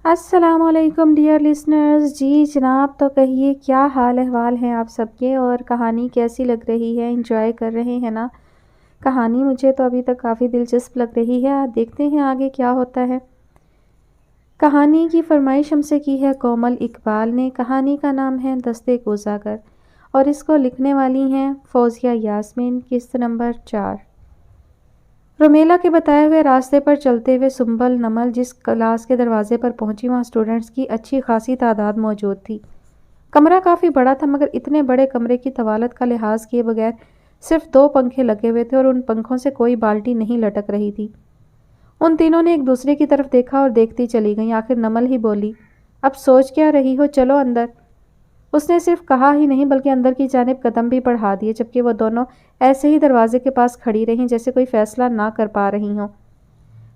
السلام علیکم dear listeners. جی جناب، تو کہیے کیا حال احوال ہیں آپ سب کے، اور کہانی کیسی لگ رہی ہے؟ انجوائے کر رہے ہیں نا؟ کہانی مجھے تو ابھی تک کافی دلچسپ لگ رہی ہے. دیکھتے ہیں آگے کیا ہوتا ہے. کہانی کی فرمائش ہم سے کی ہے کومل اقبال نے. کہانی کا نام ہے دستے کوزہ گر، اور اس کو لکھنے والی ہیں فوزیہ یاسمین. قسط نمبر 4. رومیلا کے بتائے ہوئے راستے پر چلتے ہوئے سنبل نمل جس کلاس کے دروازے پر پہنچی، وہاں اسٹوڈنٹس کی اچھی خاصی تعداد موجود تھی. کمرہ کافی بڑا تھا، مگر اتنے بڑے کمرے کی طوالت کا لحاظ کیے بغیر صرف 2 پنکھے لگے ہوئے تھے، اور ان پنکھوں سے کوئی بالٹی نہیں لٹک رہی تھی. ان تینوں نے ایک دوسرے کی طرف دیکھا اور دیکھتی چلی گئیں. آخر نمل ہی بولی، اب سوچ کیا رہی ہو، چلو اندر. اس نے صرف کہا ہی نہیں بلکہ اندر کی جانب قدم بھی بڑھا دیے، جبکہ وہ دونوں ایسے ہی دروازے کے پاس کھڑی رہیں جیسے کوئی فیصلہ نہ کر پا رہی ہوں.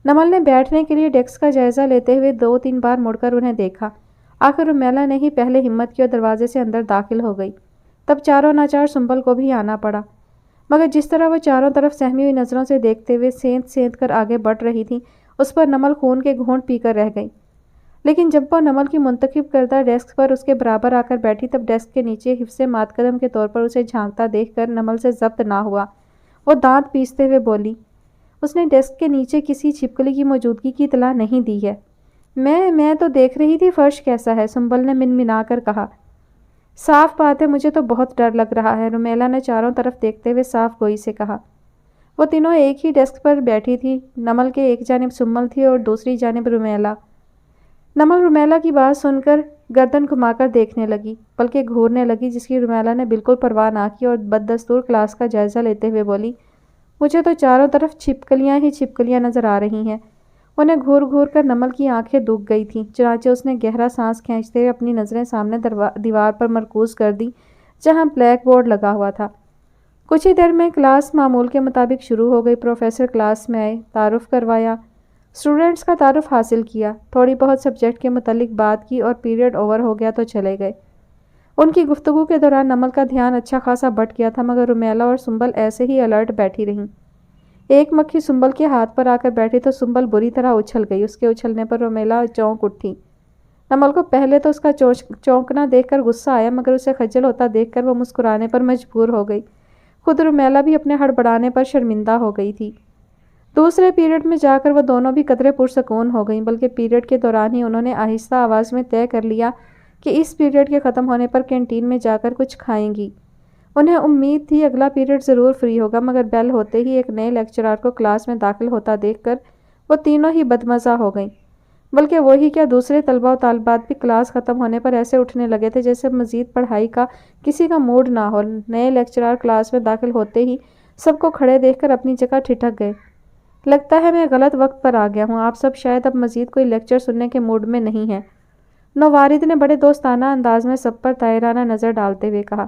نمل نے بیٹھنے کے لیے ڈیسک کا جائزہ لیتے ہوئے 2-3 بار مڑ کر انہیں دیکھا. آخر رومیلا نے ہی پہلے ہمت کی اور دروازے سے اندر داخل ہو گئی. تب چاروں ناچار سنبل کو بھی آنا پڑا، مگر جس طرح وہ چاروں طرف سہمی ہوئی نظروں سے دیکھتے ہوئے سینت سینت کر آگے بڑھ رہی تھی، اس پر نمل خون کے گھونٹ پی کر رہ گئی. لیکن جب وہ نمل کی منتخب کردہ ڈیسک پر اس کے برابر آ کر بیٹھی، تب ڈیسک کے نیچے حفظ ماتقدم کے طور پر اسے جھانکتا دیکھ کر نمل سے ضبط نہ ہوا. وہ دانت پیستے ہوئے بولی، اس نے ڈیسک کے نیچے کسی چھپکلی کی موجودگی کی اطلاع نہیں دی ہے. میں تو دیکھ رہی تھی فرش کیسا ہے، سنبل نے منمنا کر کہا. صاف بات ہے، مجھے تو بہت ڈر لگ رہا ہے، رومیلا نے چاروں طرف دیکھتے ہوئے صاف گوئی سے کہا. وہ تینوں ایک ہی ڈیسک پر بیٹھی تھی. نمل کے ایک جانب سنبل تھی اور دوسری جانب رومیلا. نمل رومیلا کی بات سن کر گردن گھما کر دیکھنے لگی، بلکہ گھورنے لگی، جس کی رومیلا نے بالکل پرواہ نہ کی اور بددستور کلاس کا جائزہ لیتے ہوئے بولی، مجھے تو چاروں طرف چھپکلیاں ہی چھپکلیاں نظر آ رہی ہیں. انہیں گھور گھور کر نمل کی آنکھیں دکھ گئی تھیں، چنانچہ اس نے گہرا سانس کھینچتے ہوئے اپنی نظریں سامنے دیوار پر مرکوز کر دی جہاں بلیک بورڈ لگا ہوا تھا. کچھ ہی دیر میں کلاس معمول کے مطابق شروع ہو گئی. پروفیسر کلاس میں آئے، تعارف کروایا، اسٹوڈنٹس کا تعارف حاصل کیا، تھوڑی بہت سبجیکٹ کے متعلق بات کی، اور پیریڈ اوور ہو گیا تو چلے گئے. ان کی گفتگو کے دوران نمل کا دھیان اچھا خاصا بٹ گیا تھا، مگر رومیلا اور سنبل ایسے ہی الرٹ بیٹھی رہیں. ایک مکھی سنبل کے ہاتھ پر آ کر بیٹھی تو سنبل بری طرح اچھل گئی. اس کے اچھلنے پر رومیلا چونک اٹھی. نمل کو پہلے تو اس کا چونکنا دیکھ کر غصہ آیا، مگر اسے خجل ہوتا دیکھ کر وہ مسکرانے پر مجبور ہو گئی. خود رومیلا بھی اپنے ہڑبڑانے پر شرمندہ ہو گئی تھی. دوسرے پیریڈ میں جا کر وہ دونوں بھی قدرے پرسکون ہو گئیں، بلکہ پیریڈ کے دوران ہی انہوں نے آہستہ آواز میں طے کر لیا کہ اس پیریڈ کے ختم ہونے پر کینٹین میں جا کر کچھ کھائیں گی. انہیں امید تھی اگلا پیریڈ ضرور فری ہوگا، مگر بیل ہوتے ہی ایک نئے لیکچرار کو کلاس میں داخل ہوتا دیکھ کر وہ تینوں ہی بدمزہ ہو گئیں. بلکہ وہی کیا، دوسرے طلبہ و طالبات بھی کلاس ختم ہونے پر ایسے اٹھنے لگے تھے جیسے مزید پڑھائی کا کسی کا موڈ نہ ہو. نئے لیکچرار کلاس میں داخل ہوتے ہی سب کو کھڑے دیکھ کر اپنی جگہ ٹھٹک گئے. لگتا ہے میں غلط وقت پر آ گیا ہوں، آپ سب شاید اب مزید کوئی لیکچر سننے کے موڈ میں نہیں ہیں. نوارد نے بڑے دوستانہ انداز میں سب پر طاہرانہ نظر ڈالتے ہوئے کہا.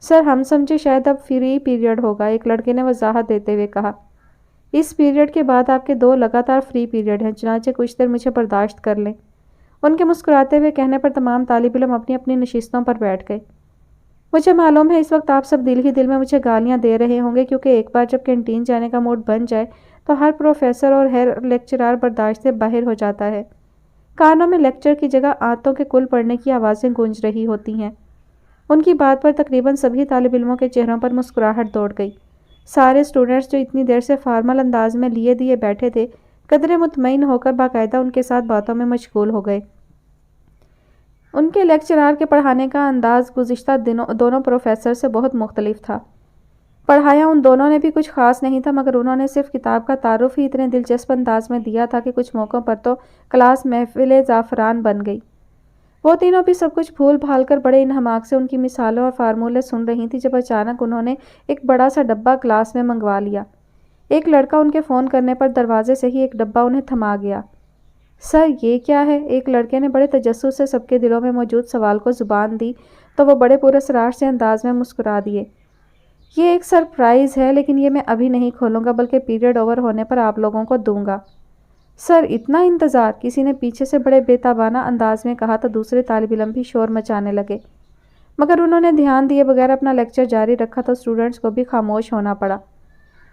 سر، ہم سمجھے شاید اب فری پیریڈ ہوگا، ایک لڑکے نے وضاحت دیتے ہوئے کہا. اس پیریڈ کے بعد آپ کے 2 لگاتار فری پیریڈ ہیں، چنانچہ کچھ دیر مجھے برداشت کر لیں. ان کے مسکراتے ہوئے کہنے پر تمام طالب علم اپنی اپنی نشستوں پر بیٹھ گئے. مجھے معلوم ہے اس وقت آپ سب دل ہی دل میں مجھے گالیاں دے رہے ہوں گے، کیونکہ ایک بار جب کینٹین جانے کا موڈ بن جائے تو ہر پروفیسر اور ہر لیکچرار برداشت سے باہر ہو جاتا ہے. کانوں میں لیکچر کی جگہ آنتوں کے کل پڑنے کی آوازیں گونج رہی ہوتی ہیں. ان کی بات پر تقریباً سبھی طالب علموں کے چہروں پر مسکراہٹ دوڑ گئی. سارے اسٹوڈنٹس جو اتنی دیر سے فارمل انداز میں لیے دیے بیٹھے تھے، قدرے مطمئن ہو کر باقاعدہ ان کے ساتھ باتوں میں مشغول ہو گئے. ان کے لیکچرار کے پڑھانے کا انداز گزشتہ دونوں پروفیسر سے بہت مختلف تھا. پڑھایا ان دونوں نے بھی کچھ خاص نہیں تھا، مگر انہوں نے صرف کتاب کا تعارف ہی اتنے دلچسپ انداز میں دیا تھا کہ کچھ موقعوں پر تو کلاس محفل زعفران بن گئی. وہ تینوں بھی سب کچھ بھول بھال کر بڑے انہماک سے ان کی مثالوں اور فارمولے سن رہی تھیں، جب اچانک انہوں نے ایک بڑا سا ڈبہ کلاس میں منگوا لیا. ایک لڑکا ان کے فون کرنے پر دروازے سے ہی ایک ڈبہ انہیں تھما گیا. سر، یہ کیا ہے؟ ایک لڑکے نے بڑے تجسس سے سب کے دلوں میں موجود سوال کو زبان دی تو وہ بڑے پراسرار سے انداز میں مسکرا دیے. یہ ایک سرپرائز ہے، لیکن یہ میں ابھی نہیں کھولوں گا، بلکہ پیریڈ اوور ہونے پر آپ لوگوں کو دوں گا. سر، اتنا انتظار؟ کسی نے پیچھے سے بڑے بے تابانہ انداز میں کہا تو دوسرے طالب علم بھی شور مچانے لگے، مگر انہوں نے دھیان دیے بغیر اپنا لیکچر جاری رکھا تو اسٹوڈنٹس کو بھی خاموش ہونا پڑا.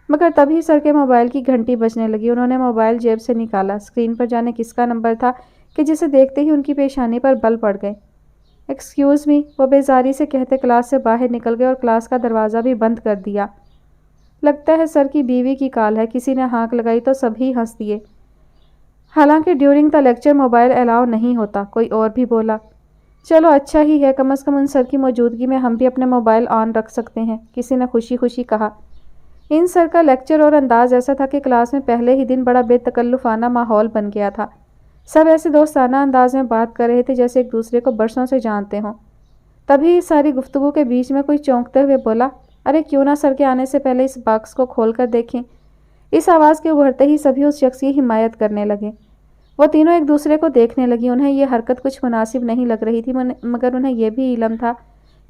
مگر تبھی سر کے موبائل کی گھنٹی بجنے لگی. انہوں نے موبائل جیب سے نکالا. اسکرین پر جانے کس کا نمبر تھا کہ جسے دیکھتے ہی ان کی پیشانی پر بل پڑ گئے۔ ایکسکیوز می، وہ بیزاری سے کہتے کلاس سے باہر نکل گئے اور کلاس کا دروازہ بھی بند کر دیا۔ لگتا ہے سر کی بیوی کی کال ہے، کسی نے ہانک لگائی تو سبھی ہنس دیے۔ حالانکہ ڈیورنگ دا لیکچر موبائل الاؤ نہیں ہوتا، کوئی اور بھی بولا۔ چلو اچھا ہی ہے، کم از کم ان سر کی موجودگی میں ہم بھی اپنے موبائل آن رکھ سکتے ہیں، کسی نے خوشی خوشی کہا۔ ان سر کا لیکچر اور انداز ایسا تھا کہ کلاس میں پہلے ہی دن بڑا بے تکلفانہ ماحول بن گیا تھا۔ سب ایسے دوستانہ انداز میں بات کر رہے تھے جیسے ایک دوسرے کو برسوں سے جانتے ہوں۔ تبھی ساری گفتگو کے بیچ میں کوئی چونکتے ہوئے بولا، ارے کیوں نہ سر کے آنے سے پہلے اس باکس کو کھول کر دیکھیں۔ اس آواز کے ابھرتے ہی سبھی اس شخص کی حمایت کرنے لگے۔ وہ تینوں ایک دوسرے کو دیکھنے لگی۔ انہیں یہ حرکت کچھ مناسب نہیں لگ رہی تھی، مگر انہیں یہ بھی علم تھا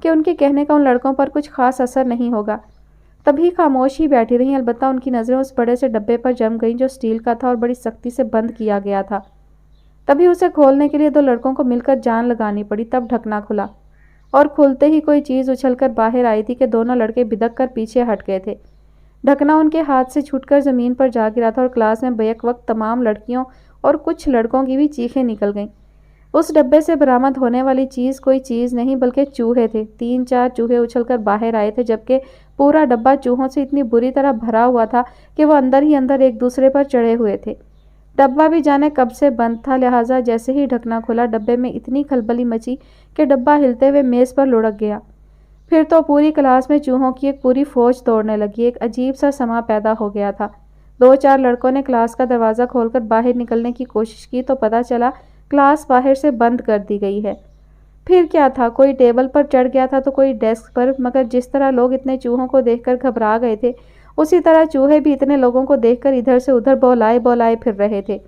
کہ ان کے کہنے کا ان لڑکوں پر کچھ خاص اثر نہیں ہوگا۔ تبھی خاموش ہی بیٹھی رہیں، البتہ ان کی نظریں اس بڑے سے ڈبے پر جم گئیں جو اسٹیل کا تھا اور بڑی سختی سے بند کیا گیا تھا۔ تبھی اسے کھولنے کے لیے دو لڑکوں کو مل کر جان لگانی پڑی، تب ڈھکنا کھلا اور کھلتے ہی کوئی چیز اچھل کر باہر آئی تھی کہ دونوں لڑکے بدک کر پیچھے ہٹ گئے تھے۔ ڈھکنا ان کے ہاتھ سے چھوٹ کر زمین پر جا گرا تھا اور کلاس میں بیک وقت تمام لڑکیوں اور کچھ لڑکوں کی بھی چیخیں نکل گئیں۔ اس ڈبے سے برآمد ہونے والی چیز کوئی چیز نہیں بلکہ چوہے تھے۔ 3-4 چوہے اچھل کر باہر آئے تھے، جبکہ پورا ڈبہ چوہوں سے اتنی بری طرح بھرا ہوا تھا کہ وہ اندر ہی اندر ایک دوسرے پر چڑھے ہوئے تھے۔ ڈبہ بھی جانے کب سے بند تھا، لہٰذا جیسے ہی ڈھکنا کھلا ڈبے میں اتنی کھلبلی مچی کہ ڈبہ ہلتے ہوئے میز پر لڑک گیا۔ پھر تو پوری کلاس میں چوہوں کی ایک پوری فوج دوڑنے لگی۔ ایک عجیب سا سما پیدا ہو گیا تھا۔ 2-4 لڑکوں نے کلاس کا دروازہ کھول کر باہر نکلنے کی کوشش کی تو پتہ چلا کلاس باہر سے بند کر دی گئی ہے۔ پھر کیا تھا، کوئی ٹیبل پر چڑھ گیا تھا تو کوئی ڈیسک پر، مگر جس طرح لوگ اتنے چوہوں کو دیکھ کر گھبرا گئے تھے، اسی طرح چوہے بھی اتنے لوگوں کو دیکھ کر ادھر سے ادھر بولائے بولائے پھر رہے تھے،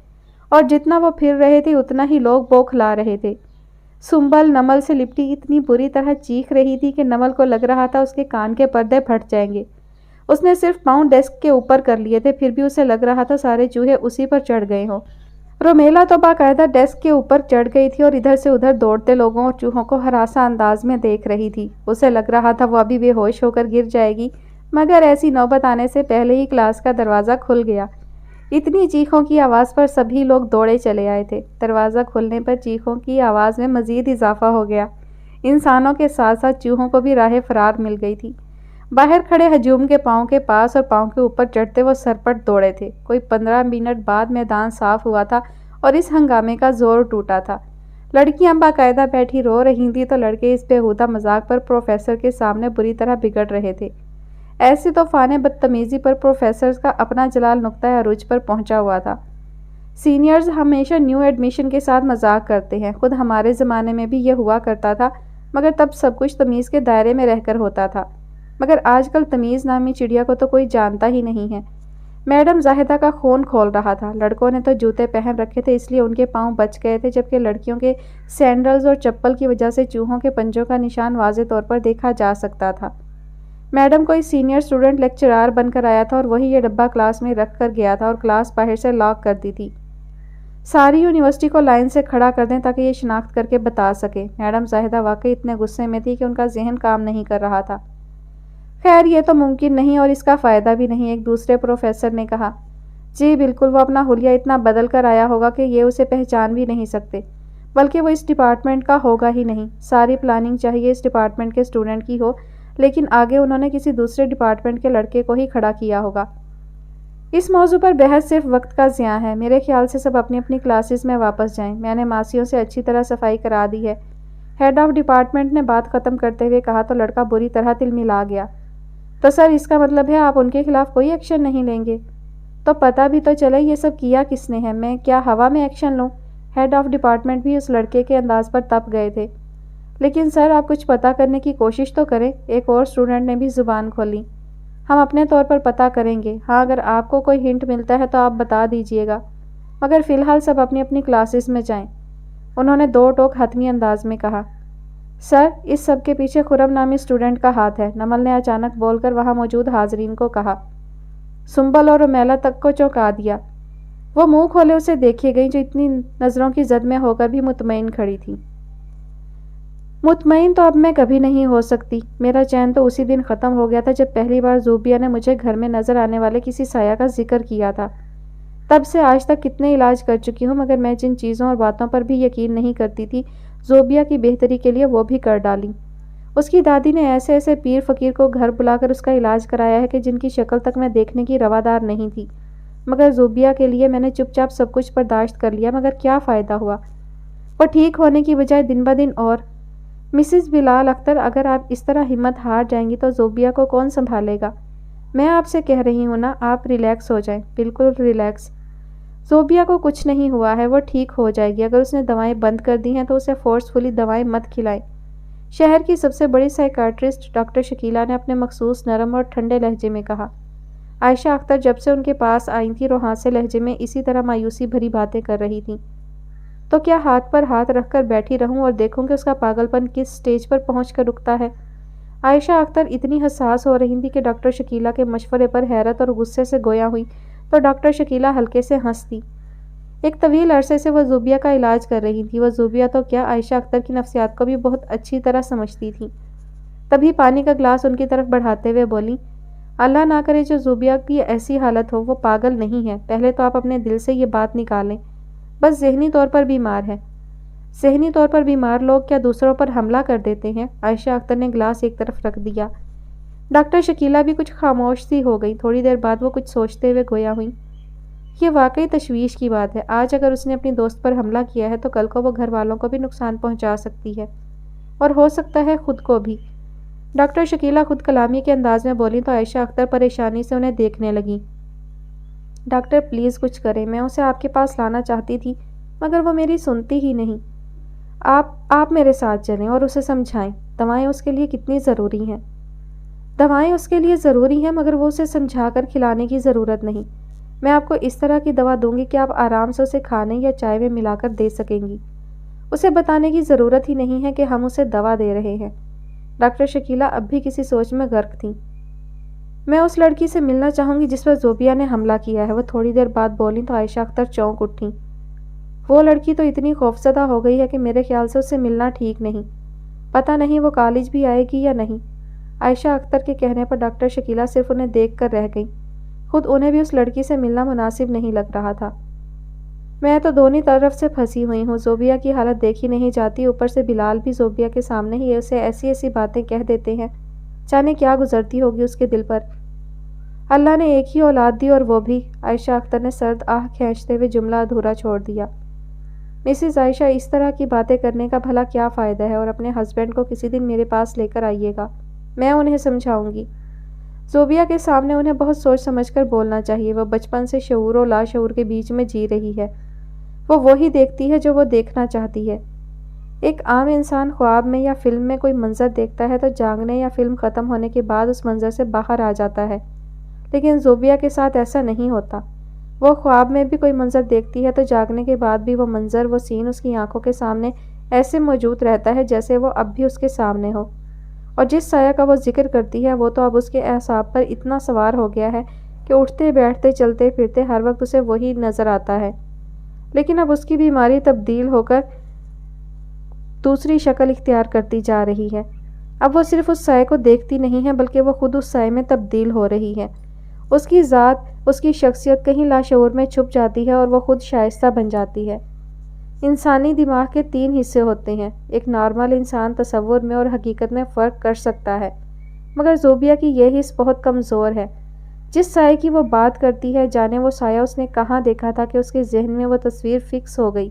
اور جتنا وہ پھر رہے تھے اتنا ہی لوگ بوکھلا رہے تھے۔ سنبل نمل سے لپٹی اتنی بری طرح چیخ رہی تھی کہ نمل کو لگ رہا تھا اس کے کان کے پردے پھٹ جائیں گے۔ اس نے صرف پاؤں ڈیسک کے اوپر کر لیے تھے، پھر بھی اسے لگ رہا تھا سارے چوہے اسی پر چڑھ گئے ہوں۔ رومیلا تو باقاعدہ ڈیسک کے اوپر چڑھ گئی تھی اور ادھر سے ادھر دوڑتے لوگوں اور چوہوں کو ہراساں انداز میں دیکھ رہی تھی۔ اسے لگ رہا تھا وہ ابھی بے ہوش ہو کر گر جائے گی، مگر ایسی نوبت آنے سے پہلے ہی کلاس کا دروازہ کھل گیا۔ اتنی چیخوں کی آواز پر سبھی لوگ دوڑے چلے آئے تھے۔ دروازہ کھلنے پر چیخوں کی آواز میں مزید اضافہ ہو گیا۔ انسانوں کے ساتھ ساتھ چوہوں کو بھی راہ فرار مل گئی تھی۔ باہر کھڑے ہجوم کے پاؤں کے پاس اور پاؤں کے اوپر چڑھتے وہ سرپٹ دوڑے تھے۔ کوئی 15 منٹ بعد میدان صاف ہوا تھا اور اس ہنگامے کا زور ٹوٹا تھا۔ لڑکیاں باقاعدہ بیٹھی رو رہی تھیں تو لڑکے اس بےہودہ مذاق پر پروفیسر کے سامنے بری طرح بگڑ رہے تھے۔ ایسے طوفان بدتمیزی پر پروفیسر کا اپنا جلال نقطۂ عروج پر پہنچا ہوا تھا۔ سینئرز ہمیشہ نیو ایڈمیشن کے ساتھ مذاق کرتے ہیں، خود ہمارے زمانے میں بھی یہ ہوا کرتا تھا، مگر تب سب کچھ تمیز کے دائرے میں رہ کر ہوتا تھا۔ مگر آج کل تمیز نامی چڑیا کو تو کوئی جانتا ہی نہیں ہے۔ میڈم زاہدہ کا خون کھول رہا تھا۔ لڑکوں نے تو جوتے پہن رکھے تھے اس لیے ان کے پاؤں بچ گئے تھے، جبکہ لڑکیوں کے سینڈلز اور چپل کی وجہ سے چوہوں کے پنجوں کا نشان واضح طور پر دیکھا جا سکتا تھا۔ میڈم کوئی سینئر اسٹوڈنٹ لیکچرار بن کر آیا تھا اور وہی یہ ڈبہ کلاس میں رکھ کر گیا تھا اور کلاس باہر سے لاک کر دی تھی۔ ساری یونیورسٹی کو لائن سے کھڑا کر دیں تاکہ یہ شناخت کر کے بتا سکے۔ میڈم زاہدہ واقعی اتنے غصے میں تھی کہ ان کا ذہن کام نہیں کر رہا تھا۔ خیر یہ تو ممکن نہیں اور اس کا فائدہ بھی نہیں، ایک دوسرے پروفیسر نے کہا۔ جی بالکل، وہ اپنا حلیہ اتنا بدل کر آیا ہوگا کہ یہ اسے پہچان بھی نہیں سکتے، بلکہ وہ اس ڈپارٹمنٹ کا ہوگا ہی نہیں۔ ساری پلاننگ چاہیے اس ڈپارٹمنٹ کے اسٹوڈنٹ کی ہو، لیکن آگے انہوں نے کسی دوسرے ڈپارٹمنٹ کے لڑکے کو ہی کھڑا کیا ہوگا۔ اس موضوع پر بحث صرف وقت کا ضیاع ہے۔ میرے خیال سے سب اپنی اپنی کلاسز میں واپس جائیں، میں نے ماسیوں سے اچھی طرح صفائی کرا دی ہے، ہیڈ آف ڈپارٹمنٹ نے بات ختم کرتے ہوئے کہا تو لڑکا بری طرح تلملا گیا۔ تو سر اس کا مطلب ہے آپ ان کے خلاف کوئی ایکشن نہیں لیں گے؟ تو پتہ بھی تو چلے یہ سب کیا کس نے ہے، میں کیا ہوا میں ایکشن لوں؟ ہیڈ آف ڈپارٹمنٹ بھی اس لڑکے کے انداز پر تپ گئے تھے۔ لیکن سر آپ کچھ پتہ کرنے کی کوشش تو کریں، ایک اور اسٹوڈنٹ نے بھی زبان کھولی۔ ہم اپنے طور پر پتہ کریں گے، ہاں اگر آپ کو کوئی ہنٹ ملتا ہے تو آپ بتا دیجیے گا، مگر فی الحال سب اپنی اپنی کلاسز میں جائیں، انہوں نے 2 ٹوک حتمی انداز میں کہا۔ سر اس سب کے پیچھے خرم نامی اسٹوڈنٹ کا ہاتھ ہے، نمل نے اچانک بول کر وہاں موجود حاضرین کو کہا۔ سنبل اور رومیلا تک کو چونکا دیا۔ وہ منہ کھولے اسے دیکھے گئیں جو اتنی نظروں کی زد میں ہو کر بھی مطمئن کھڑی تھی۔ مطمئن تو اب میں کبھی نہیں ہو سکتی، میرا چین تو اسی دن ختم ہو گیا تھا جب پہلی بار زوبیہ نے مجھے گھر میں نظر آنے والے کسی سایہ کا ذکر کیا تھا۔ تب سے آج تک کتنے علاج کر چکی ہوں، مگر میں جن چیزوں اور باتوں پر بھی یقین نہیں کرتی تھی، زوبیہ کی بہتری کے لیے وہ بھی کر ڈالی۔ اس کی دادی نے ایسے ایسے پیر فقیر کو گھر بلا کر اس کا علاج کرایا ہے کہ جن کی شکل تک میں دیکھنے کی روادار نہیں تھی، مگر زوبیہ کے لیے میں نے چپ چاپ سب کچھ برداشت کر لیا، مگر کیا فائدہ ہوا؟ وہ ٹھیک ہونے کی بجائے دن بدن اور مسز بلال اختر، اگر آپ اس طرح ہمت ہار جائیں گی تو زوبیہ کو کون سنبھالے گا؟ میں آپ سے کہہ رہی ہوں نا، آپ ریلیکس ہو جائیں، بالکل ریلیکس۔ زوبیہ کو کچھ نہیں ہوا ہے، وہ ٹھیک ہو جائے گی۔ اگر اس نے دوائیں بند کر دی ہیں تو اسے فورسفلی دوائیں مت کھلائیں۔ شہر کی سب سے بڑی سائیکیٹرسٹ ڈاکٹر شکیلہ نے اپنے مخصوص نرم اور ٹھنڈے لہجے میں کہا۔ عائشہ اختر جب سے ان کے پاس آئی تھی روحاں سے لہجے میں اسی طرح مایوسی بھری باتیں کر رہی تھیں۔ تو کیا ہاتھ پر ہاتھ رکھ کر بیٹھی رہوں اور دیکھوں کہ اس کا پاگل پن کس سٹیج پر پہنچ کر رکتا ہے؟ عائشہ اختر اتنی حساس ہو رہی تھی کہ ڈاکٹر شکیلہ کے مشورے پر حیرت اور غصے سے گویا ہوئی تو ڈاکٹر شکیلہ ہلکے سے ہنس دی۔ ایک طویل عرصے سے وہ زوبیہ کا علاج کر رہی تھی۔ وہ زوبیہ تو کیا، عائشہ اختر کی نفسیات کو بھی بہت اچھی طرح سمجھتی تھی۔ تبھی پانی کا گلاس ان کی طرف بڑھاتے ہوئے بولی، اللہ نہ کرے جو زوبیہ کی ایسی حالت ہو، وہ پاگل نہیں ہے۔ پہلے تو آپ اپنے دل سے یہ بات نکالیں، بس ذہنی طور پر بیمار ہے۔ ذہنی طور پر بیمار لوگ کیا دوسروں پر حملہ کر دیتے ہیں؟ عائشہ اختر نے گلاس ایک طرف رکھ دیا۔ ڈاکٹر شکیلہ بھی کچھ خاموش سی ہو گئی۔ تھوڑی دیر بعد وہ کچھ سوچتے ہوئے گویا ہوئی، یہ واقعی تشویش کی بات ہے۔ آج اگر اس نے اپنی دوست پر حملہ کیا ہے تو کل کو وہ گھر والوں کو بھی نقصان پہنچا سکتی ہے، اور ہو سکتا ہے خود کو بھی۔ ڈاکٹر شکیلہ خود کلامی کے انداز میں بولی تو عائشہ اختر پریشانی سے انہیں دیکھنے لگیں۔ ڈاکٹر پلیز کچھ کریں، میں اسے آپ کے پاس لانا چاہتی تھی مگر وہ میری سنتی ہی نہیں۔ آپ میرے ساتھ چلیں اور اسے سمجھائیں، دوائیں اس کے لیے کتنی ضروری ہیں۔ دوائیں اس کے لیے ضروری ہیں مگر وہ اسے سمجھا کر کھلانے کی ضرورت نہیں۔ میں آپ کو اس طرح کی دوا دوں گی کہ آپ آرام سے اسے کھانے یا چائے میں ملا کر دے سکیں گی۔ اسے بتانے کی ضرورت ہی نہیں ہے کہ ہم اسے دوا دے رہے ہیں۔ ڈاکٹر شکیلہ اب بھی کسی سوچ میں غرق تھیں۔ میں اس لڑکی سے ملنا چاہوں گی جس پر زوبیہ نے حملہ کیا ہے، وہ تھوڑی دیر بعد بولیں تو عائشہ اختر چونک اٹھیں۔ وہ لڑکی تو اتنی خوفزدہ ہو گئی ہے کہ میرے خیال سے اس سے ملنا ٹھیک نہیں۔ پتہ نہیں وہ کالج بھی آئے گی یا نہیں۔ عائشہ اختر کے کہنے پر ڈاکٹر شکیلہ صرف انہیں دیکھ کر رہ گئیں۔ خود انہیں بھی اس لڑکی سے ملنا مناسب نہیں لگ رہا تھا۔ میں تو دونوں طرف سے پھنسی ہوئی ہوں، زوبیہ کی حالت دیکھی نہیں جاتی، اوپر سے بلال بھی زوبیہ کے سامنے ہی اسے ایسی ایسی باتیں کہہ دیتے ہیں، جانے کیا گزرتی ہوگی اس کے دل پر۔ اللہ نے ایک ہی اولاد دی اور وہ بھی۔ عائشہ اختر نے سرد آہ کھینچتے ہوئے جملہ ادھورا چھوڑ دیا۔ مسز عائشہ، اس طرح کی باتیں کرنے کا بھلا کیا فائدہ ہے، اور اپنے ہسبینڈ کو کسی دن میرے پاس لے کر آئیے گا، میں انہیں سمجھاؤں گی۔ زوبیہ کے سامنے انہیں بہت سوچ سمجھ کر بولنا چاہیے، وہ بچپن سے شعور و لاشعور کے بیچ میں جی رہی ہے، وہ وہی دیکھتی ہے جو وہ دیکھنا چاہتی ہے۔ ایک عام انسان خواب میں یا فلم میں کوئی منظر دیکھتا ہے تو جاگنے یا فلم ختم ہونے کے بعد اس منظر سے باہر آ جاتا ہے، لیکن زوبیہ کے ساتھ ایسا نہیں ہوتا۔ وہ خواب میں بھی کوئی منظر دیکھتی ہے تو جاگنے کے بعد بھی وہ منظر، وہ سین اس کی آنکھوں کے سامنے ایسے موجود رہتا ہے جیسے وہ اب بھی اس کے سامنے ہو۔ اور جس سایہ کا وہ ذکر کرتی ہے وہ تو اب اس کے اعصاب پر اتنا سوار ہو گیا ہے کہ اٹھتے بیٹھتے چلتے پھرتے ہر وقت اسے وہی نظر آتا ہے، لیکن اب اس کی بیماری تبدیل ہو کر دوسری شکل اختیار کرتی جا رہی ہے۔ اب وہ صرف اس سائے کو دیکھتی نہیں ہے بلکہ وہ خود اس سائے میں تبدیل ہو رہی ہے۔ اس کی ذات، اس کی شخصیت کہیں لاشعور میں چھپ جاتی ہے اور وہ خود شائستہ بن جاتی ہے۔ انسانی دماغ کے 3 حصے ہوتے ہیں، ایک نارمل انسان تصور میں اور حقیقت میں فرق کر سکتا ہے، مگر زوبیہ کی یہ حص بہت کمزور ہے۔ جس سائے کی وہ بات کرتی ہے، جانے وہ سایہ اس نے کہاں دیکھا تھا کہ اس کے ذہن میں وہ تصویر فکس ہو گئی۔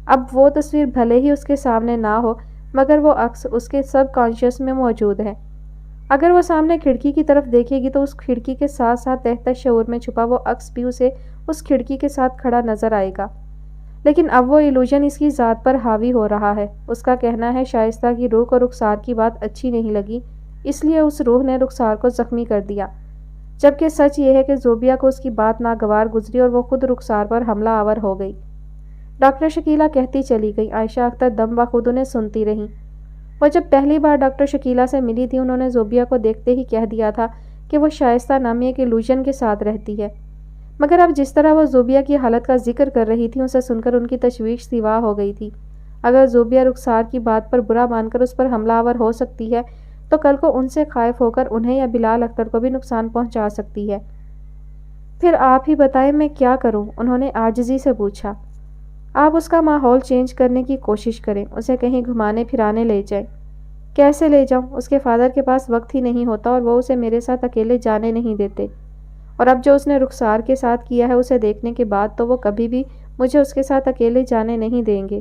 اب وہ تصویر بھلے ہی اس کے سامنے نہ ہو مگر وہ عکس اس کے سب کانشیس میں موجود ہے۔ اگر وہ سامنے کھڑکی کی طرف دیکھے گی تو اس کھڑکی کے ساتھ ساتھ تحت شعور میں چھپا وہ عکس بھی اسے اس کھڑکی کے ساتھ کھڑا نظر آئے گا۔ لیکن اب وہ ایلوژن اس کی ذات پر حاوی ہو رہا ہے۔ اس کا کہنا ہے شائستہ کی روح کو رخسار کی بات اچھی نہیں لگی، اس لیے اس روح نے رخسار کو زخمی کر دیا، جبکہ سچ یہ ہے کہ زوبیہ کو اس کی بات ناگوار گزری اور وہ خود رخسار پر حملہ آور ہو گئی۔ ڈاکٹر شکیلہ کہتی چلی گئی، عائشہ اختر دم بخود انہیں سنتی رہیں۔ وہ جب پہلی بار ڈاکٹر شکیلہ سے ملی تھی انہوں نے زوبیہ کو دیکھتے ہی کہہ دیا تھا کہ وہ شائستہ نامی ایک ایلوژن کے ساتھ رہتی ہے، مگر اب جس طرح وہ زوبیہ کی حالت کا ذکر کر رہی تھی اسے سن کر ان کی تشویش سوا ہو گئی تھی۔ اگر زوبیہ رخسار کی بات پر برا مان کر اس پر حملہ آور ہو سکتی ہے تو کل کو ان سے خائف ہو کر انہیں یا بلال اختر کو بھی نقصان پہنچا سکتی ہے۔ پھر آپ ہی بتائیں میں کیا کروں، انہوں نے عاجزی سے پوچھا۔ آپ اس کا ماحول چینج کرنے کی کوشش کریں، اسے کہیں گھمانے پھرانے لے جائیں۔ کیسے لے جاؤں؟ اس کے فادر کے پاس وقت ہی نہیں ہوتا اور وہ اسے میرے ساتھ اکیلے جانے نہیں دیتے، اور اب جو اس نے رخسار کے ساتھ کیا ہے اسے دیکھنے کے بعد تو وہ کبھی بھی مجھے اس کے ساتھ اکیلے جانے نہیں دیں گے۔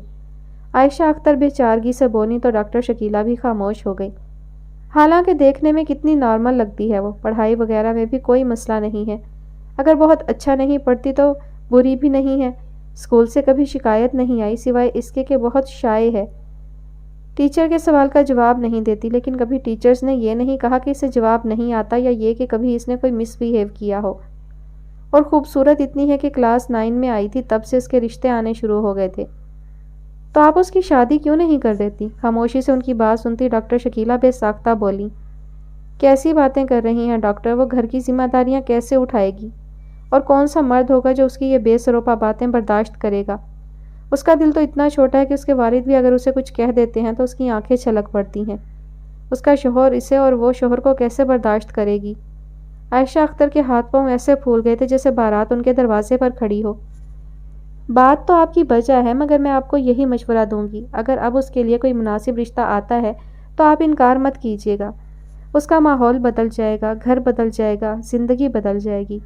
عائشہ اختر بے چارگی سے بولی تو ڈاکٹر شکیلہ بھی خاموش ہو گئی۔ حالانکہ دیکھنے میں کتنی نارمل لگتی ہے وہ، پڑھائی وغیرہ میں بھی کوئی مسئلہ نہیں ہے، اگر بہت اچھا نہیں پڑھتی تو بری بھی نہیں ہے، اسکول سے کبھی شکایت نہیں آئی سوائے اس کے کہ بہت شائع ہے، ٹیچر کے سوال کا جواب نہیں دیتی، لیکن کبھی ٹیچرز نے یہ نہیں کہا کہ اسے جواب نہیں آتا یا یہ کہ کبھی اس نے کوئی مس بیہیو کیا ہو، اور خوبصورت اتنی ہے کہ کلاس 9 میں آئی تھی تب سے اس کے رشتے آنے شروع ہو گئے تھے۔ تو آپ اس کی شادی کیوں نہیں کر دیتی؟ خاموشی سے ان کی بات سنتی ڈاکٹر شکیلہ بے ساختہ بولی۔ کیسی باتیں کر رہی ہیں ڈاکٹر، وہ گھر کی ذمہ داریاں کیسے اٹھائے گی؟ اور کون سا مرد ہوگا جو اس کی یہ بے سروپا باتیں برداشت کرے گا؟ اس کا دل تو اتنا چھوٹا ہے کہ اس کے والد بھی اگر اسے کچھ کہہ دیتے ہیں تو اس کی آنکھیں چھلک پڑتی ہیں۔ اس کا شوہر اسے اور وہ شوہر کو کیسے برداشت کرے گی؟ عائشہ اختر کے ہاتھ پاؤں ایسے پھول گئے تھے جیسے بارات ان کے دروازے پر کھڑی ہو۔ بات تو آپ کی بجا ہے، مگر میں آپ کو یہی مشورہ دوں گی، اگر اب اس کے لیے کوئی مناسب رشتہ آتا ہے تو آپ انکار مت کیجیے گا۔ اس کا ماحول بدل جائے گا، گھر بدل جائے گا، زندگی بدل جائے گی۔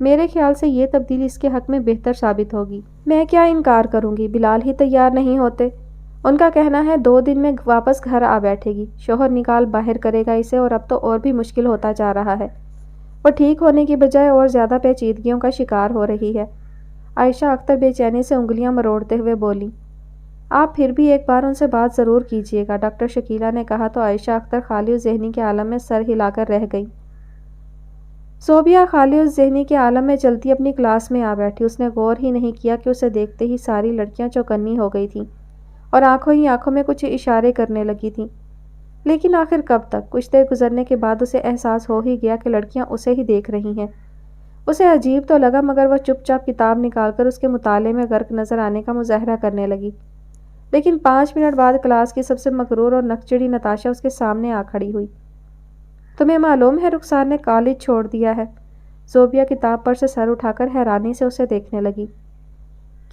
میرے خیال سے یہ تبدیلی اس کے حق میں بہتر ثابت ہوگی۔ میں کیا انکار کروں گی؟ بلال ہی تیار نہیں ہوتے۔ ان کا کہنا ہے 2 دن میں واپس گھر آ بیٹھے گی، شوہر نکال باہر کرے گا اسے، اور اب تو اور بھی مشکل ہوتا جا رہا ہے، وہ ٹھیک ہونے کی بجائے اور زیادہ پیچیدگیوں کا شکار ہو رہی ہے۔ عائشہ اختر بے چینی سے انگلیاں مروڑتے ہوئے بولی۔ آپ پھر بھی ایک بار ان سے بات ضرور کیجیے گا، ڈاکٹر شکیلہ نے کہا تو عائشہ اختر خالی الذہنی کے عالم میں سر ہلا کر رہ گئی۔ زوبیہ خالی الذہنی کے عالم میں چلتی اپنی کلاس میں آ بیٹھی، اس نے غور ہی نہیں کیا کہ اسے دیکھتے ہی ساری لڑکیاں چوکنی ہو گئی تھیں اور آنکھوں ہی آنکھوں میں کچھ اشارے کرنے لگی تھیں، لیکن آخر کب تک؟ کچھ دیر گزرنے کے بعد اسے احساس ہو ہی گیا کہ لڑکیاں اسے ہی دیکھ رہی ہیں۔ اسے عجیب تو لگا، مگر وہ چپ چاپ کتاب نکال کر اس کے مطالعے میں غرق نظر آنے کا مظاہرہ کرنے لگی۔ لیکن 5 منٹ بعد کلاس کی سب سے مغرور اور نکچڑی نتاشا اس کے سامنے آ کھڑی ہوئی۔ تمہیں معلوم ہے رخسار نے کالج چھوڑ دیا ہے؟ زوبیہ کتاب پر سے سر اٹھا کر حیرانی سے اسے دیکھنے لگی۔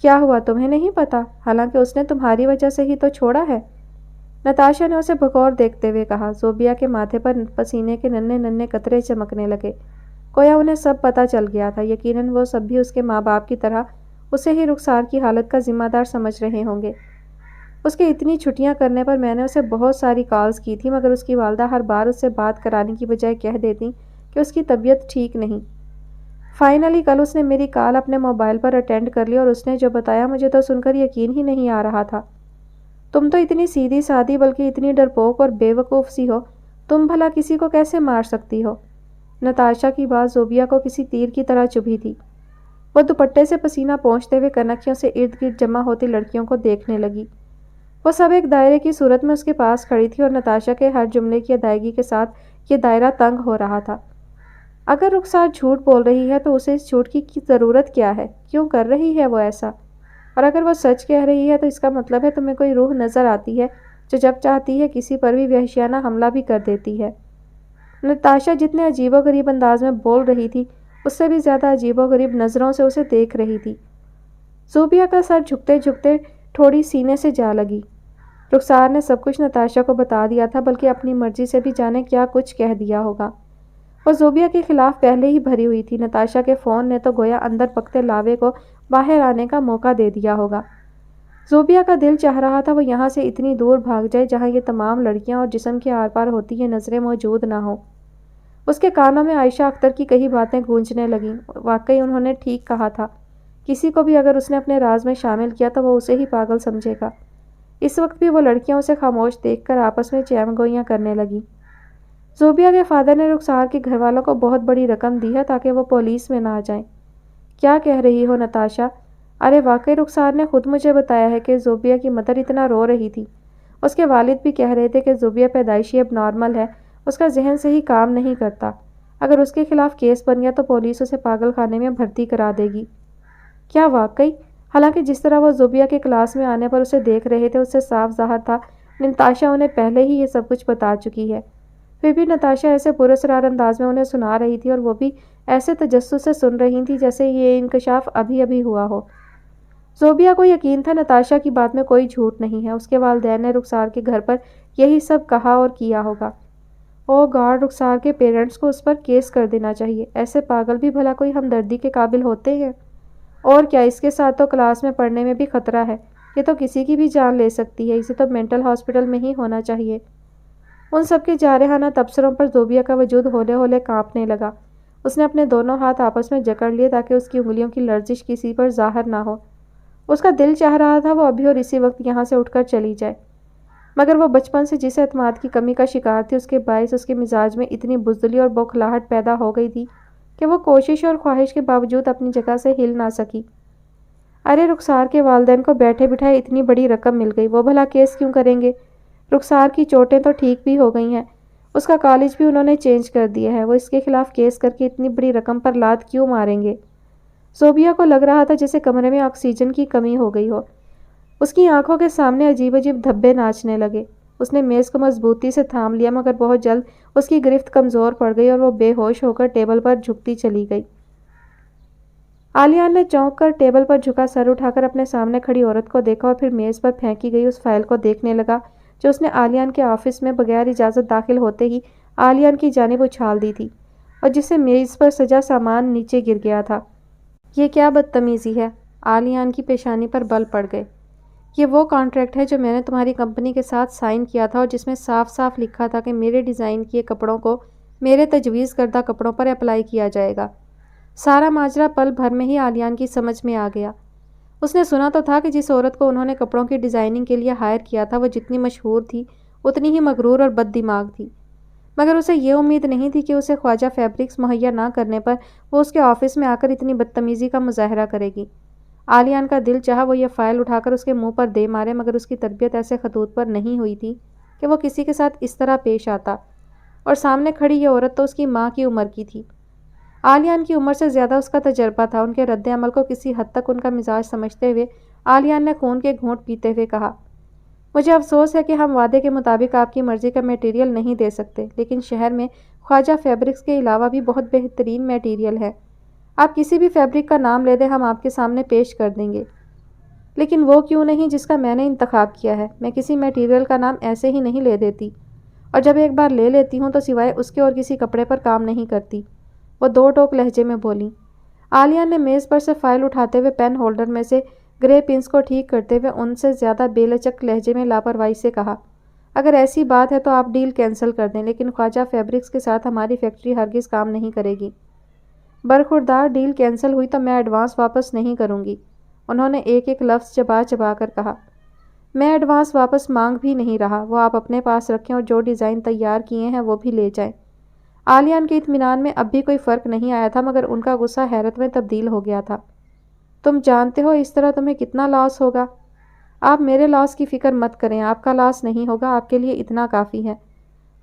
کیا ہوا، تمہیں نہیں پتا؟ حالانکہ اس نے تمہاری وجہ سے ہی تو چھوڑا ہے، نتاشا نے اسے بغور دیکھتے ہوئے کہا۔ زوبیہ کے ماتھے پر پسینے کے ننھے ننھے قطرے چمکنے لگے، گویا انہیں سب پتہ چل گیا تھا۔ یقیناً وہ سب بھی اس کے ماں باپ کی طرح اسے ہی رخسار کی حالت کا ذمہ دار سمجھ رہے ہوں گے۔ اس کے اتنی چھٹیاں کرنے پر میں نے اسے بہت ساری کالز کی تھی، مگر اس کی والدہ ہر بار اس سے بات کرانے کی بجائے کہہ دیتی کہ اس کی طبیعت ٹھیک نہیں۔ فائنلی کل اس نے میری کال اپنے موبائل پر اٹینڈ کر لی، اور اس نے جو بتایا مجھے تو سن کر یقین ہی نہیں آ رہا تھا۔ تم تو اتنی سیدھی سادی بلکہ اتنی ڈرپوک اور بے وقوف سی ہو، تم بھلا کسی کو کیسے مار سکتی ہو؟ نتاشا کی بات زوبیہ کو کسی تیر کی طرح چبھی تھی۔ وہ دوپٹے سے پسینہ پونچھتے ہوئے کنکھیوں سے ارد گرد جمع ہوتی لڑکیوں کو دیکھنے لگی۔ وہ سب ایک دائرے کی صورت میں اس کے پاس کھڑی تھی، اور نتاشا کے ہر جملے کی ادائیگی کے ساتھ یہ دائرہ تنگ ہو رہا تھا۔ اگر رخسار جھوٹ بول رہی ہے تو اسے اس جھوٹ کی ضرورت کیا ہے؟ کیوں کر رہی ہے وہ ایسا؟ اور اگر وہ سچ کہہ رہی ہے تو اس کا مطلب ہے تمہیں کوئی روح نظر آتی ہے جو جب چاہتی ہے کسی پر بھی وحشیانہ حملہ بھی کر دیتی ہے۔ نتاشا جتنے عجیب و غریب انداز میں بول رہی تھی، اس سے بھی زیادہ عجیب و غریب نظروں سے اسے دیکھ رہی تھی۔ زوبیہ کا سر جھکتے جھکتے تھوڑی سینے سے جا لگی۔ رخسار نے سب کچھ نتاشا کو بتا دیا تھا، بلکہ اپنی مرضی سے بھی جانے کیا کچھ کہہ دیا ہوگا۔ وہ زوبیہ کے خلاف پہلے ہی بھری ہوئی تھی۔ نتاشا کے فون نے تو گویا اندر پکتے لاوے کو باہر آنے کا موقع دے دیا ہوگا۔ زوبیہ کا دل چاہ رہا تھا وہ یہاں سے اتنی دور بھاگ جائے جہاں یہ تمام لڑکیاں اور جسم کے آر پار ہوتی ہیں نظریں موجود نہ ہوں۔ اس کے کانوں میں عائشہ اختر کی کئی باتیں گونجنے لگیں۔ واقعی انہوں نے ٹھیک کہا تھا، کسی کو بھی اگر اس نے اپنے راز میں شامل کیا تو وہ اسے ہی پاگل سمجھے گا۔ اس وقت بھی وہ لڑکیاں اسے خاموش دیکھ کر آپس میں چیم گوئیاں کرنے لگیں۔ زوبیہ کے فادر نے رخسار کے گھر والوں کو بہت بڑی رقم دی ہے تاکہ وہ پولیس میں نہ جائیں۔ کیا کہہ رہی ہو نتاشا؟ ارے واقعی رخسار نے خود مجھے بتایا ہے کہ زوبیہ کی مدر اتنا رو رہی تھی۔ اس کے والد بھی کہہ رہے تھے کہ زوبیہ پیدائشی اب نارمل ہے، اس کا ذہن صحیح کام نہیں کرتا، اگر اس کے خلاف کیس بن گیا تو پولیس اسے پاگل خانے میں بھرتی کرا دے گی۔ کیا واقعی؟ حالانکہ جس طرح وہ زوبیہ کے کلاس میں آنے پر اسے دیکھ رہے تھے اس سے صاف ظاہر تھا نتاشا انہیں پہلے ہی یہ سب کچھ بتا چکی ہے۔ پھر بھی نتاشا ایسے پراسرار انداز میں انہیں سنا رہی تھی، اور وہ بھی ایسے تجسس سے سن رہی تھی جیسے یہ انکشاف ابھی ابھی ہوا ہو۔ زوبیہ کو یقین تھا نتاشا کی بات میں کوئی جھوٹ نہیں ہے، اس کے والدین نے رخسار کے گھر پر یہی سب کہا اور کیا ہوگا۔ او گاڈ، رخسار کے پیرنٹس کو اس پر کیس کر دینا چاہیے، ایسے پاگل بھی بھلا کوئی ہمدردی کے قابل ہوتے ہیں؟ اور کیا، اس کے ساتھ تو کلاس میں پڑھنے میں بھی خطرہ ہے، یہ تو کسی کی بھی جان لے سکتی ہے، اسے تو مینٹل ہاسپٹل میں ہی ہونا چاہیے۔ ان سب کے جارحانہ تبصروں پر زوبیہ کا وجود ہولے ہولے کانپنے لگا۔ اس نے اپنے دونوں ہاتھ آپس میں جکڑ لیے تاکہ اس کی انگلیوں کی لرزش کسی پر ظاہر نہ ہو۔ اس کا دل چاہ رہا تھا وہ ابھی اور اسی وقت یہاں سے اٹھ کر چلی جائے، مگر وہ بچپن سے جس اعتماد کی کمی کا شکار تھی، اس کے باعث اس کے مزاج میں اتنی بزدلی اور بوکھلاہٹ پیدا ہو گئی تھی کہ وہ کوشش اور خواہش کے باوجود اپنی جگہ سے ہل نہ سکی۔ ارے، رخسار کے والدین کو بیٹھے بٹھائے اتنی بڑی رقم مل گئی، وہ بھلا کیس کیوں کریں گے؟ رخسار کی چوٹیں تو ٹھیک بھی ہو گئی ہیں، اس کا کالج بھی انہوں نے چینج کر دیا ہے، وہ اس کے خلاف کیس کر کے اتنی بڑی رقم پر لات کیوں ماریں گے؟ زوبیہ کو لگ رہا تھا جیسے کمرے میں آکسیجن کی کمی ہو گئی ہو۔ اس کی آنکھوں کے سامنے عجیب عجیب دھبے ناچنے لگے۔ اس نے میز کو مضبوطی سے تھام لیا، مگر بہت جلد اس کی گرفت کمزور پڑ گئی اور وہ بے ہوش ہو کر ٹیبل پر جھکتی چلی گئی۔ عالیہ نے چونک کر ٹیبل پر جھکا سر اٹھا کر اپنے سامنے کھڑی عورت کو دیکھا اور پھر میز پر پھینکی گئی اس فائل کو دیکھنے لگا جو اس نے عالیہ کے آفس میں بغیر اجازت داخل ہوتے ہی عالیہ کی جانب اچھال دی تھی اور جس سے میز پر سجا سامان نیچے گر گیا تھا۔ یہ کیا بدتمیزی ہے؟ عالیہ کی پیشانی پر بل پڑ گئے۔ یہ وہ کانٹریکٹ ہے جو میں نے تمہاری کمپنی کے ساتھ سائن کیا تھا اور جس میں صاف صاف لکھا تھا کہ میرے ڈیزائن کیے کپڑوں کو میرے تجویز کردہ کپڑوں پر اپلائی کیا جائے گا۔ سارا ماجرا پل بھر میں ہی عالیہ کی سمجھ میں آ گیا۔ اس نے سنا تو تھا کہ جس عورت کو انہوں نے کپڑوں کی ڈیزائننگ کے لیے ہائر کیا تھا وہ جتنی مشہور تھی اتنی ہی مغرور اور بد دماغ تھی، مگر اسے یہ امید نہیں تھی کہ اسے خواجہ فیبرکس مہیا نہ کرنے پر وہ اس کے آفس میں آ کر اتنی بدتمیزی کا مظاہرہ کرے گی۔ عالیہ کا دل چاہا وہ یہ فائل اٹھا کر اس کے منہ پر دے مارے، مگر اس کی تربیت ایسے خطوط پر نہیں ہوئی تھی کہ وہ کسی کے ساتھ اس طرح پیش آتا، اور سامنے کھڑی یہ عورت تو اس کی ماں کی عمر کی تھی۔ عالیہ کی عمر سے زیادہ اس کا تجربہ تھا۔ ان کے رد عمل کو کسی حد تک ان کا مزاج سمجھتے ہوئے عالیہ نے خون کے گھونٹ پیتے ہوئے کہا، مجھے افسوس ہے کہ ہم وعدے کے مطابق آپ کی مرضی کا میٹیریل نہیں دے سکتے، لیکن شہر میں خواجہ فیبرکس کے علاوہ بھی بہت بہترین میٹیریل ہے۔ آپ کسی بھی فیبرک کا نام لے دیں، ہم آپ کے سامنے پیش کر دیں گے، لیکن وہ کیوں نہیں جس کا میں نے انتخاب کیا ہے۔ میں کسی میٹیریل کا نام ایسے ہی نہیں لے دیتی، اور جب ایک بار لے لیتی ہوں تو سوائے اس کے اور کسی کپڑے پر کام نہیں کرتی، وہ دو ٹوک لہجے میں بولی۔ عالیہ نے میز پر سے فائل اٹھاتے ہوئے پین ہولڈر میں سے گرے پنس کو ٹھیک کرتے ہوئے ان سے زیادہ بے لچک لہجے میں لاپرواہی سے کہا، اگر ایسی بات ہے تو آپ ڈیل کینسل کر دیں، لیکن خواجہ فیبرکس کے ساتھ ہماری فیکٹری ہرگز کام نہیں کرے گی۔ برخوردار، ڈیل کینسل ہوئی تو میں ایڈوانس واپس نہیں کروں گی، انہوں نے ایک ایک لفظ چبا چبا کر کہا۔ میں ایڈوانس واپس مانگ بھی نہیں رہا، وہ آپ اپنے پاس رکھیں اور جو ڈیزائن تیار کیے ہیں وہ بھی لے جائیں۔ عالیہ کے اطمینان میں اب بھی کوئی فرق نہیں آیا تھا، مگر ان کا غصہ حیرت میں تبدیل ہو گیا تھا۔ تم جانتے ہو اس طرح تمہیں کتنا لاس ہوگا؟ آپ میرے لاس کی فکر مت کریں، آپ کا لاس نہیں ہوگا، آپ کے لیے اتنا کافی ہے۔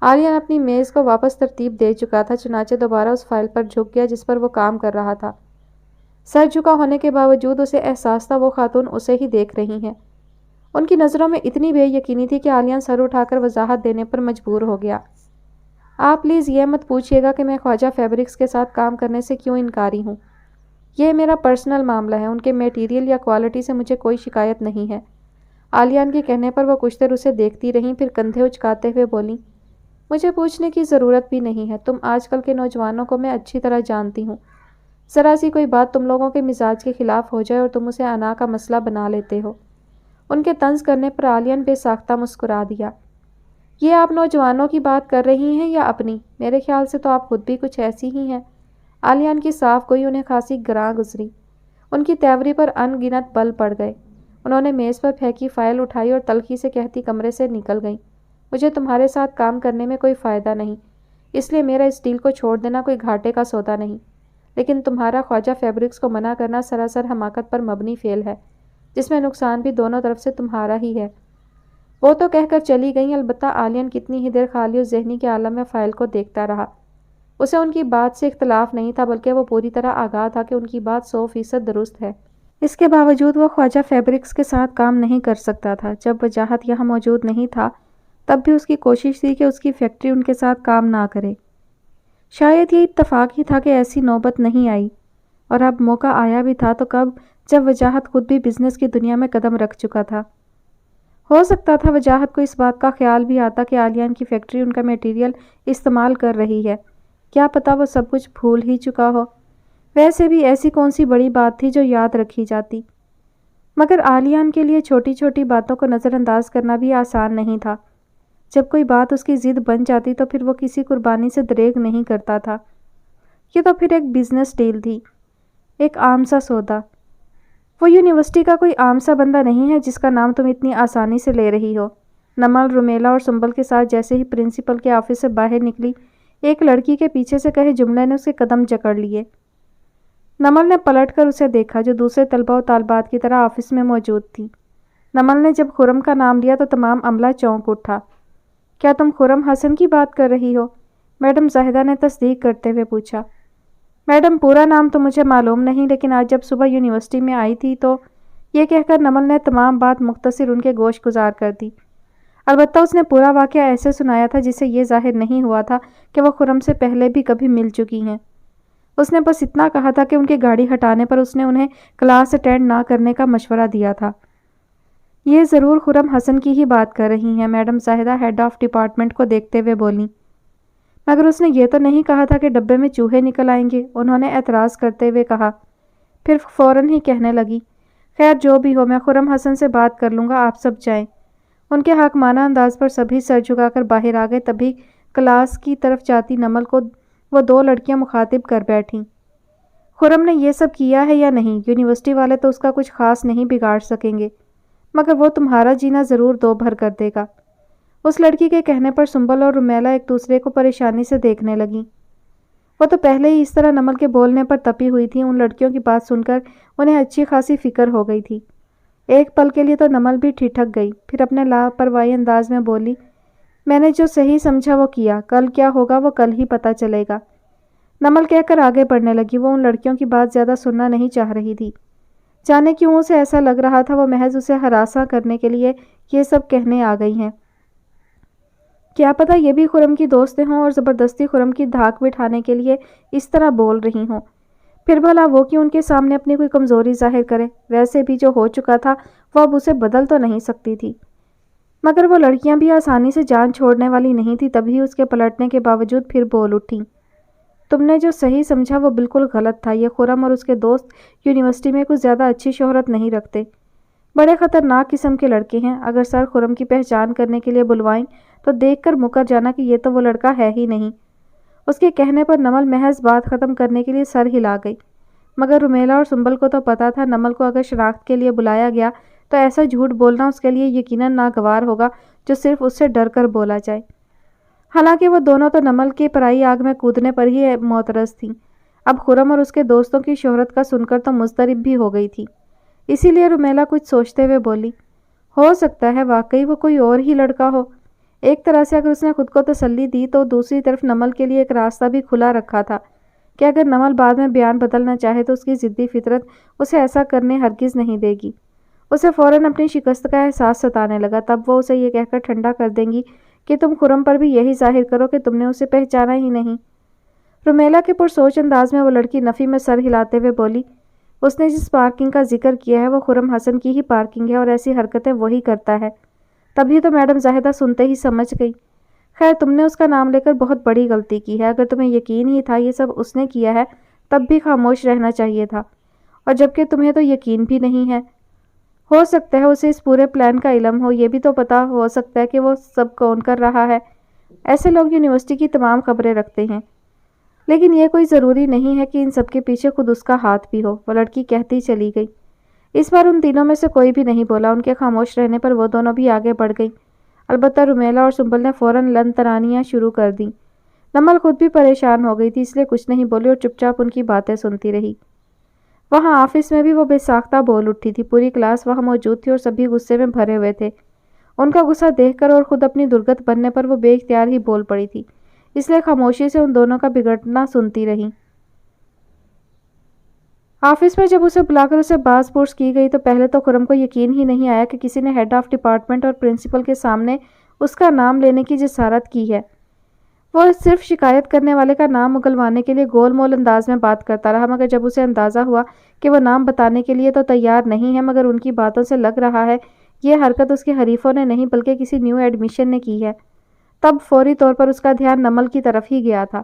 عالیہ اپنی میز کو واپس ترتیب دے چکا تھا، چنانچہ دوبارہ اس فائل پر جھک گیا جس پر وہ کام کر رہا تھا۔ سر جھکا ہونے کے باوجود اسے احساس تھا وہ خاتون اسے ہی دیکھ رہی ہیں۔ ان کی نظروں میں اتنی بے یقینی تھی کہ عالیہ سر اٹھا کر وضاحت دینے پر مجبور ہو گیا۔ آپ پلیز یہ مت پوچھیے گا کہ میں خواجہ فیبرکس کے ساتھ کام کرنے سے کیوں انکاری ہوں۔ یہ میرا پرسنل معاملہ ہے، ان کے میٹیریل یا کوالٹی سے مجھے کوئی شکایت نہیں ہے۔ عالیہ کے کہنے پر وہ کچھ دیر اسے دیکھتی رہیں، پھر کندھے اچکاتے ہوئے بولیں، مجھے پوچھنے کی ضرورت بھی نہیں ہے، تم آج کل کے نوجوانوں کو میں اچھی طرح جانتی ہوں۔ ذرا سی کوئی بات تم لوگوں کے مزاج کے خلاف ہو جائے اور تم اسے انا کا مسئلہ بنا لیتے ہو۔ ان کے طنز کرنے پر عالیہ بے ساختہ مسکرا دیا۔ یہ آپ نوجوانوں کی بات کر رہی ہیں یا اپنی؟ میرے خیال سے تو آپ خود بھی کچھ ایسی ہی ہیں۔ عالیہ کی صاف گوئی انہیں خاصی گراں گزری۔ ان کی تیوری پر ان گنت بل پڑ گئے۔ انہوں نے میز پر پھینکی فائل اٹھائی اور تلخی سے کہتی کمرے سے نکل گئیں، مجھے تمہارے ساتھ کام کرنے میں کوئی فائدہ نہیں، اس لیے میرا اس ڈیل کو چھوڑ دینا کوئی گھاٹے کا سودا نہیں، لیکن تمہارا خواجہ فیبرکس کو منع کرنا سراسر حماقت پر مبنی فعل ہے، جس میں نقصان بھی دونوں طرف سے تمہارا ہی ہے۔ وہ تو کہہ کر چلی گئیں، البتہ عالیہ کتنی ہی دیر خالی اور ذہنی کے عالم میں فائل کو دیکھتا رہا۔ اسے ان کی بات سے اختلاف نہیں تھا، بلکہ وہ پوری طرح آگاہ تھا کہ ان کی بات 100% درست ہے۔ اس کے باوجود وہ خواجہ فیبرکس کے ساتھ کام نہیں کر سکتا تھا۔ جب وجاہت یہاں موجود نہیں تھا تب بھی اس کی کوشش تھی کہ اس کی فیکٹری ان کے ساتھ کام نہ کرے۔ شاید یہ اتفاق ہی تھا کہ ایسی نوبت نہیں آئی، اور اب موقع آیا بھی تھا تو کب، جب وجاہت خود بھی بزنس کی دنیا میں قدم رکھ چکا تھا۔ ہو سکتا تھا وجاہت کو اس بات کا خیال بھی آتا کہ عالیہ کی فیکٹری ان کا میٹیریل استعمال کر رہی ہے، کیا پتہ وہ سب کچھ بھول ہی چکا ہو۔ ویسے بھی ایسی کون سی بڑی بات تھی جو یاد رکھی جاتی، مگر عالیہ کے لیے چھوٹی چھوٹی باتوں کو نظر انداز کرنا بھی آسان نہیں تھا۔ جب کوئی بات اس کی ضد بن جاتی تو پھر وہ کسی قربانی سے دریغ نہیں کرتا تھا۔ یہ تو پھر ایک بزنس ڈیل تھی، ایک عام سا سودا۔ وہ یونیورسٹی کا کوئی عام سا بندہ نہیں ہے جس کا نام تم اتنی آسانی سے لے رہی ہو۔ نمل، رومیلا اور سنبل کے ساتھ جیسے ہی پرنسپل کے آفس سے باہر نکلی، ایک لڑکی کے پیچھے سے کہے جملے نے اس کے قدم جکڑ لیے۔ نمل نے پلٹ کر اسے دیکھا جو دوسرے طلبہ و طالبات کی طرح آفس میں موجود تھی۔ نمل نے جب خرم کا نام لیا تو تمام عملہ چونک اٹھا۔ کیا تم خرم حسن کی بات کر رہی ہو؟ میڈم زاہدہ نے تصدیق کرتے ہوئے پوچھا۔ میڈم پورا نام تو مجھے معلوم نہیں، لیکن آج جب صبح یونیورسٹی میں آئی تھی تو… یہ کہہ کر نمل نے تمام بات مختصر ان کے گوش گزار کر دی۔ البتہ اس نے پورا واقعہ ایسے سنایا تھا جسے یہ ظاہر نہیں ہوا تھا کہ وہ خرم سے پہلے بھی کبھی مل چکی ہیں۔ اس نے بس اتنا کہا تھا کہ ان کی گاڑی ہٹانے پر اس نے انہیں کلاس اٹینڈ نہ کرنے کا مشورہ دیا تھا۔ یہ ضرور خرم حسن کی ہی بات کر رہی ہیں، madam Zahida head of department کو دیکھتے ہوئے بولی۔ مگر اس نے یہ تو نہیں کہا تھا کہ ڈبے میں چوہے نکل آئیں گے، انہوں نے اعتراض کرتے ہوئے کہا۔ پھر فوراً ہی کہنے لگی، خیر جو بھی ہو میں خرم حسن سے بات کر لوں گا، آپ سب جائیں۔ ان کے حاکمانہ انداز پر سبھی سر جھکا کر باہر آ گئے۔ تبھی کلاس کی طرف جاتی نمل کو وہ دو لڑکیاں مخاطب کر بیٹھیں۔ خرم نے یہ سب کیا ہے یا نہیں، یونیورسٹی والے تو اس کا کچھ خاص نہیں بگاڑ سکیں گے، مگر وہ تمہارا جینا ضرور دو بھر کر دے گا۔ اس لڑکی کے کہنے پر سنبل اور رومیلا ایک دوسرے کو پریشانی سے دیکھنے لگیں۔ وہ تو پہلے ہی اس طرح نمل کے بولنے پر تپی ہوئی تھیں، ان لڑکیوں کی بات سن کر انہیں اچھی خاصی فکر ہو گئی تھی۔ ایک پل کے لیے تو نمل بھی ٹھٹک گئی، پھر اپنے لاپرواہی انداز میں بولی، میں نے جو صحیح سمجھا وہ کیا، کل کیا ہوگا وہ کل ہی پتہ چلے گا۔ نمل کہہ کر آگے بڑھنے لگی۔ وہ ان لڑکیوں کی بات زیادہ سننا نہیں چاہ رہی تھی، جانے کیوں اسے ایسا لگ رہا تھا وہ محض اسے ہراساں کرنے کے لیے یہ سب کہنے آ گئی ہیں۔ کیا پتہ یہ بھی خرم کی دوستیں ہوں اور زبردستی خرم کی دھاک بٹھانے کے لیے اس طرح بول رہی ہوں۔ پھر بھلا وہ کیوں ان کے سامنے اپنی کوئی کمزوری ظاہر کرے؟ ویسے بھی جو ہو چکا تھا وہ اب اسے بدل تو نہیں سکتی تھی۔ مگر وہ لڑکیاں بھی آسانی سے جان چھوڑنے والی نہیں تھی، تبھی اس کے پلٹنے کے باوجود پھر بول اٹھیں، تم نے جو صحیح سمجھا وہ بالکل غلط تھا۔ یہ خرم اور اس کے دوست یونیورسٹی میں کچھ زیادہ اچھی شہرت نہیں رکھتے، بڑے خطرناک قسم کے لڑکے ہیں۔ اگر سر خرم کی پہچان کرنے کے لیے بلوائیں تو دیکھ کر مکر جانا کہ یہ تو وہ لڑکا ہے ہی نہیں۔ اس کے کہنے پر نمل محض بات ختم کرنے کے لیے سر ہلا گئی، مگر رومیلا اور سنبل کو تو پتا تھا نمل کو اگر شناخت کے لیے بلایا گیا تو ایسا جھوٹ بولنا اس کے لیے یقیناً ناگوار ہوگا جو صرف اس سے ڈر کر بولا جائے۔ حالانکہ وہ دونوں تو نمل کے پرائی آگ میں کودنے پر ہی معترض تھیں، اب خرم اور اس کے دوستوں کی شہرت کا سن کر تو مضطرب بھی ہو گئی تھی۔ اسی لیے رومیلا کچھ سوچتے ہوئے بولی، ہو سکتا ہے واقعی وہ کوئی اور ہی لڑکا ہو۔ ایک طرح سے اگر اس نے خود کو تسلی دی تو دوسری طرف نمل کے لیے ایک راستہ بھی کھلا رکھا تھا کہ اگر نمل بعد میں بیان بدلنا چاہے تو اس کی ضدی فطرت اسے ایسا کرنے ہرگز نہیں دے گی۔ اسے فوراً اپنی شکست کا احساس ستانے لگا، تب وہ اسے یہ کہہ کر ٹھنڈا کر دیں گی کہ تم خرم پر بھی یہی ظاہر کرو کہ تم نے اسے پہچانا ہی نہیں۔ رومیلا کے پرسوچ انداز میں وہ لڑکی نفی میں سر ہلاتے ہوئے بولی، اس نے جس پارکنگ کا ذکر کیا ہے وہ خرم حسن کی ہی پارکنگ ہے اور ایسی حرکتیں وہی کرتا ہے۔ تبھی تو میڈم زاہدہ سنتے ہی سمجھ گئی۔ خیر تم نے اس کا نام لے کر بہت بڑی غلطی کی ہے، اگر تمہیں یقین ہی تھا یہ سب اس نے کیا ہے تب بھی خاموش رہنا چاہیے تھا، اور جبکہ تمہیں تو یقین بھی نہیں ہے۔ ہو سکتا ہے اسے اس پورے پلان کا علم ہو، یہ بھی تو پتہ ہو سکتا ہے کہ وہ سب کون کر رہا ہے۔ ایسے لوگ یونیورسٹی کی تمام خبریں رکھتے ہیں، لیکن یہ کوئی ضروری نہیں ہے کہ ان سب کے پیچھے خود اس کا ہاتھ بھی ہو، وہ لڑکی کہتی چلی گئی۔ اس بار ان تینوں میں سے کوئی بھی نہیں بولا، ان کے خاموش رہنے پر وہ دونوں بھی آگے بڑھ گئی۔ البتہ رومیلا اور سنبل نے فوراً لن ترانیاں شروع کر دیں۔ نمل خود بھی پریشان ہو گئی تھی، اس لیے کچھ نہیں بولی اور چپ چاپ ان کی باتیں سنتی رہی۔ وہاں آفس میں بھی وہ بے ساختہ بول اٹھی تھی، پوری کلاس وہاں موجود تھی اور سبھی غصے میں بھرے ہوئے تھے۔ ان کا غصہ دیکھ کر اور خود اپنی درگت بننے پر وہ بے اختیار ہی بول پڑی تھی، اس لیے خاموشی سے ان دونوں کا بگڑنا سنتی رہی۔ آفس میں جب اسے بلا کر اسے باز پرس کی گئی تو پہلے تو خرم کو یقین ہی نہیں آیا کہ کسی نے ہیڈ آف ڈپارٹمنٹ اور پرنسپل کے سامنے اس کا نام لینے کی جسارت کی ہے۔ وہ صرف شکایت کرنے والے کا نام اگلوانے کے لیے گول مول انداز میں بات کرتا رہا، مگر جب اسے اندازہ ہوا کہ وہ نام بتانے کے لیے تو تیار نہیں ہے، مگر ان کی باتوں سے لگ رہا ہے یہ حرکت اس کے حریفوں نے نہیں بلکہ کسی نیو ایڈمیشن نے کی ہے، تب فوری طور پر اس کا دھیان نمل کی طرف ہی گیا تھا۔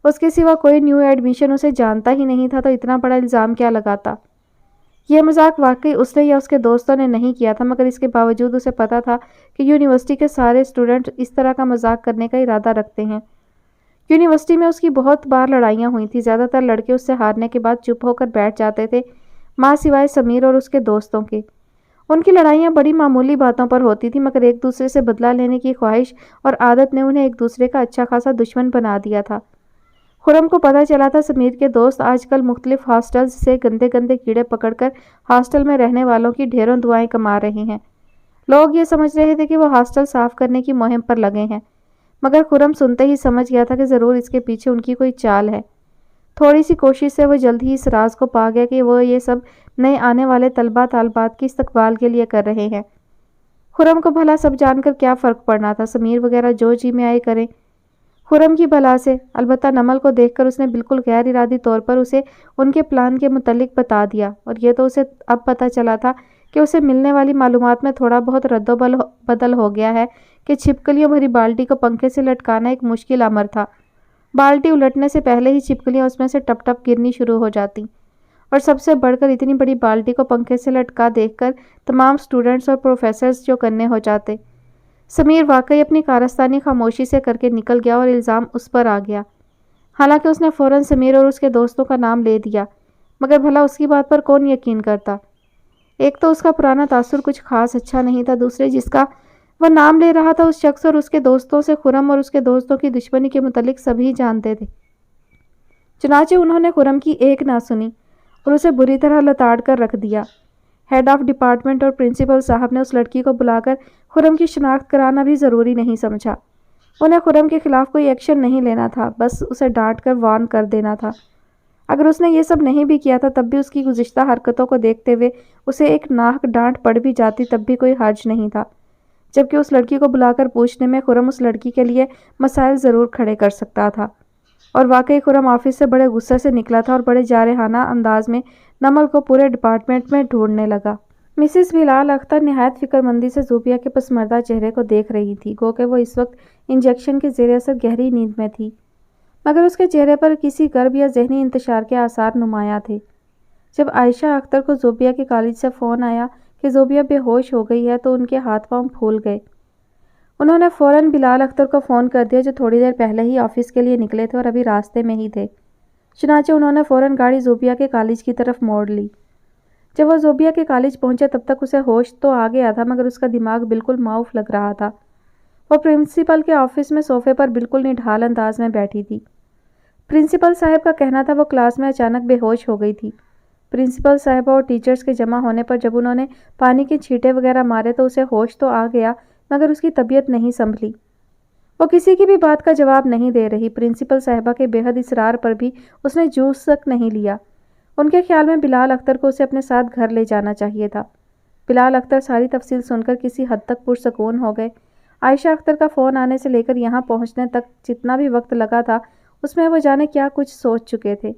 اس کے سوا کوئی نیو ایڈمیشن اسے جانتا ہی نہیں تھا، تو اتنا بڑا الزام کیا لگاتا؟ یہ مذاق واقعی اس نے یا اس کے دوستوں نے نہیں کیا تھا، مگر اس کے باوجود اسے پتا تھا کہ یونیورسٹی کے سارے اسٹوڈنٹ اس طرح کا مذاق کرنے کا ارادہ رکھتے ہیں۔ یونیورسٹی میں اس کی بہت بار لڑائیاں ہوئی تھیں، زیادہ تر لڑکے اس سے ہارنے کے بعد چپ ہو کر بیٹھ جاتے تھے، ماں سوائے سمیر اور اس کے دوستوں کے۔ ان کی لڑائیاں بڑی معمولی باتوں پر ہوتی تھیں، مگر ایک دوسرے سے بدلہ لینے کی خواہش اور عادت نے انہیں ایک دوسرے کا اچھا خاصا دشمن بنا دیا تھا۔ خرم کو پتہ چلا تھا سمیر کے دوست آج کل مختلف ہاسٹلز سے گندے گندے کیڑے پکڑ کر ہاسٹل میں رہنے والوں کی ڈھیروں دعائیں کما رہے ہیں۔ لوگ یہ سمجھ رہے تھے کہ وہ ہاسٹل صاف کرنے کی مہم پر لگے ہیں، مگر خرم سنتے ہی سمجھ گیا تھا کہ ضرور اس کے پیچھے ان کی کوئی چال ہے۔ تھوڑی سی کوشش سے وہ جلد ہی اس راز کو پا گیا کہ وہ یہ سب نئے آنے والے طلباء طالبات کی استقبال کے لیے کر رہے ہیں۔ خرم کو بھلا سب جان کر کیا فرق پڑنا تھا، سمیر وغیرہ جو جی میں آئے کریں خرم کی بھلا سے۔ البتہ نمل کو دیکھ کر اس نے بالکل غیر ارادی طور پر اسے ان کے پلان کے متعلق بتا دیا، اور یہ تو اسے اب پتہ چلا تھا کہ اسے ملنے والی معلومات میں تھوڑا بہت رد و بدل ہو گیا ہے کہ چھپکلیوں بھری بالٹی کو پنکھے سے لٹکانا ایک مشکل امر تھا۔ بالٹی الٹنے سے پہلے ہی چھپکلیاں اس میں سے ٹپ ٹپ گرنی شروع ہو جاتی، اور سب سے بڑھ کر اتنی بڑی بالٹی کو پنکھے سے لٹکا دیکھ کر تمام اسٹوڈنٹس اور پروفیسرز جو کرنے ہو جاتے۔ سمیر واقعی اپنی کارستانی خاموشی سے کر کے نکل گیا اور الزام اس پر آ گیا۔ حالانکہ اس نے فوراً سمیر اور اس کے دوستوں کا نام لے دیا، مگر بھلا اس کی بات پر کون یقین کرتا؟ ایک تو اس کا پرانا تاثر کچھ خاص اچھا نہیں تھا، دوسرے جس کا وہ نام لے رہا تھا اس شخص اور اس کے دوستوں سے خرم اور اس کے دوستوں کی دشمنی کے متعلق سبھی جانتے تھے۔ چنانچہ انہوں نے خرم کی ایک نہ سنی اور اسے بری طرح لتاڑ کر رکھ دیا۔ ہیڈ آف ڈپارٹمنٹ اور پرنسپل صاحب نے اس لڑکی کو بلا کر خرم کی شناخت کرانا بھی ضروری نہیں سمجھا۔ انہیں خرم کے خلاف کوئی ایکشن نہیں لینا تھا، بس اسے ڈانٹ کر وارن کر دینا تھا۔ اگر اس نے یہ سب نہیں بھی کیا تھا تب بھی اس کی گزشتہ حرکتوں کو دیکھتے ہوئے اسے ایک ناحق ڈانٹ پڑ بھی جاتی تب بھی کوئی حرج نہیں تھا، جبکہ اس لڑکی کو بلا کر پوچھنے میں خرم اس لڑکی کے لیے مسائل ضرور کھڑے کر سکتا تھا۔ اور واقعی خرم آفس سے بڑے غصے سے نکلا تھا اور بڑے جارحانہ انداز میں نمل کو پورے ڈپارٹمنٹ میں ڈھونڈنے لگا۔ مسز بلال اختر نہایت فکر مندی سے زوبیہ کے پسماردہ چہرے کو دیکھ رہی تھی، گو کہ وہ اس وقت انجیکشن کے زیر اثر گہری نیند میں تھی، مگر اس کے چہرے پر کسی کرب یا ذہنی انتشار کے آثار نمایاں تھے۔ جب عائشہ اختر کو زوبیہ کے کالج سے فون آیا کہ زوبیہ بے ہوش ہو گئی ہے تو ان کے ہاتھ پاؤں پھول گئے۔ انہوں نے فوراً بلال اختر کو فون کر دیا، جو تھوڑی دیر پہلے ہی آفس کے لیے نکلے تھے اور ابھی راستے میں ہی تھے۔ چنانچہ انہوں نے فوراً گاڑی زوبیہ کے کالج کی طرف موڑ لی۔ جب وہ زوبیہ کے کالج پہنچے تب تک اسے ہوش تو آ گیا تھا، مگر اس کا دماغ بالکل معاف لگ رہا تھا۔ وہ پرنسپل کے آفس میں صوفے پر بالکل نڈھال انداز میں بیٹھی تھی۔ پرنسپل صاحب کا کہنا تھا وہ کلاس میں اچانک بے ہوش ہو گئی تھی۔ پرنسپل صاحبہ اور ٹیچرز کے جمع ہونے پر جب انہوں نے پانی کے چھینٹے وغیرہ مارے تو اسے ہوش تو آ گیا، مگر اس کی طبیعت نہیں سنبھلی۔ وہ کسی کی بھی بات کا جواب نہیں دے رہی۔ پرنسپل صاحبہ کے بے حد اصرار پر بھی اس نے جوس تک نہیں لیا۔ ان کے خیال میں بلال اختر کو اسے اپنے ساتھ گھر لے جانا چاہیے تھا۔ بلال اختر ساری تفصیل سن کر کسی حد تک پرسکون ہو گئے۔ عائشہ اختر کا فون آنے سے لے کر یہاں پہنچنے تک جتنا بھی وقت لگا تھا اس میں وہ جانے کیا کچھ سوچ چکے تھے۔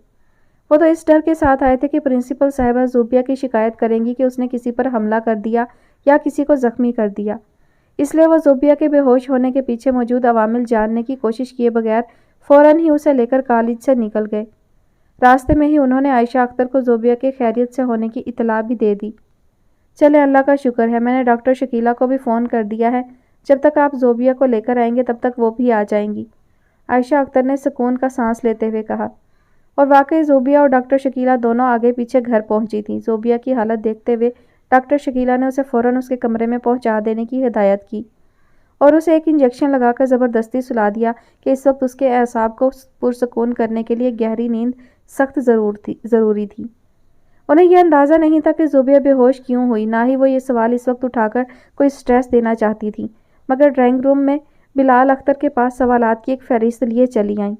وہ تو اس ڈر کے ساتھ آئے تھے کہ پرنسپل صاحبہ زوبیہ کی شکایت کریں گی کہ اس نے کسی پر حملہ کر دیا یا کسی کو زخمی کر دیا، اس لیے وہ زوبیہ کے بے ہوش ہونے کے پیچھے موجود عوامل جاننے کی کوشش کیے بغیر فوراً ہی اسے لے کر کالج سے نکل گئے۔ راستے میں ہی انہوں نے عائشہ اختر کو زوبیہ کے خیریت سے ہونے کی اطلاع بھی دے دی۔ چلے اللہ کا شکر ہے، میں نے ڈاکٹر شکیلہ کو بھی فون کر دیا ہے، جب تک آپ زوبیہ کو لے کر آئیں گے تب تک وہ بھی آ جائیں گی، عائشہ اختر نے سکون کا سانس لیتے ہوئے کہا۔ اور واقعی زوبیہ اور ڈاکٹر شکیلہ دونوں آگے پیچھے گھر پہنچی تھیں۔ زوبیہ کی حالت دیکھتے ہوئے ڈاکٹر شکیلہ نے اسے فوراً اس کے کمرے میں پہنچا دینے کی ہدایت کی اور اسے ایک انجیکشن لگا کر زبردستی سلا دیا کہ اس وقت اس کے اعصاب کو پرسکون کرنے کے لیے گہری نیند سخت ضروری تھی۔ انہیں یہ اندازہ نہیں تھا کہ زوبیہ بے ہوش کیوں ہوئی، نہ ہی وہ یہ سوال اس وقت اٹھا کر کوئی سٹریس دینا چاہتی تھی، مگر ڈرائنگ روم میں بلال اختر کے پاس سوالات کی ایک فہرست لیے چلی آئیں۔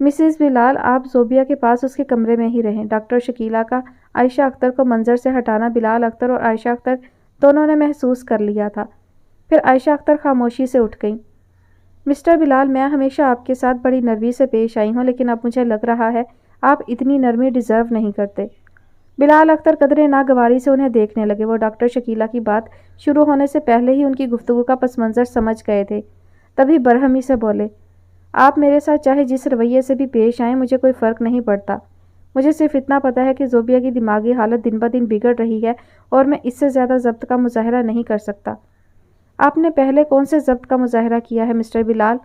مسز بلال، آپ زوبیہ کے پاس اس کے کمرے میں ہی رہیں۔ ڈاکٹر شکیلہ کا عائشہ اختر کو منظر سے ہٹانا بلال اختر اور عائشہ اختر دونوں نے محسوس کر لیا تھا۔ پھر عائشہ اختر خاموشی سے اٹھ گئیں۔ مسٹر بلال، میں ہمیشہ آپ کے ساتھ بڑی نرمی سے پیش آئی ہوں، لیکن اب مجھے لگ رہا ہے آپ اتنی نرمی ڈیزرو نہیں کرتے۔ بلال اختر قدرے ناگواری سے انہیں دیکھنے لگے۔ وہ ڈاکٹر شکیلہ کی بات شروع ہونے سے پہلے ہی ان کی گفتگو کا پس منظر سمجھ گئے تھے، تبھی برہمی سے بولے، آپ میرے ساتھ چاہے جس رویے سے بھی پیش آئیں، مجھے کوئی فرق نہیں پڑتا۔ مجھے صرف اتنا پتا ہے کہ زوبیہ کی دماغی حالت دن بدن بگڑ رہی ہے اور میں اس سے زیادہ ضبط کا مظاہرہ نہیں کر سکتا۔ آپ نے پہلے کون سے ضبط کا مظاہرہ کیا ہے مسٹر بلال؟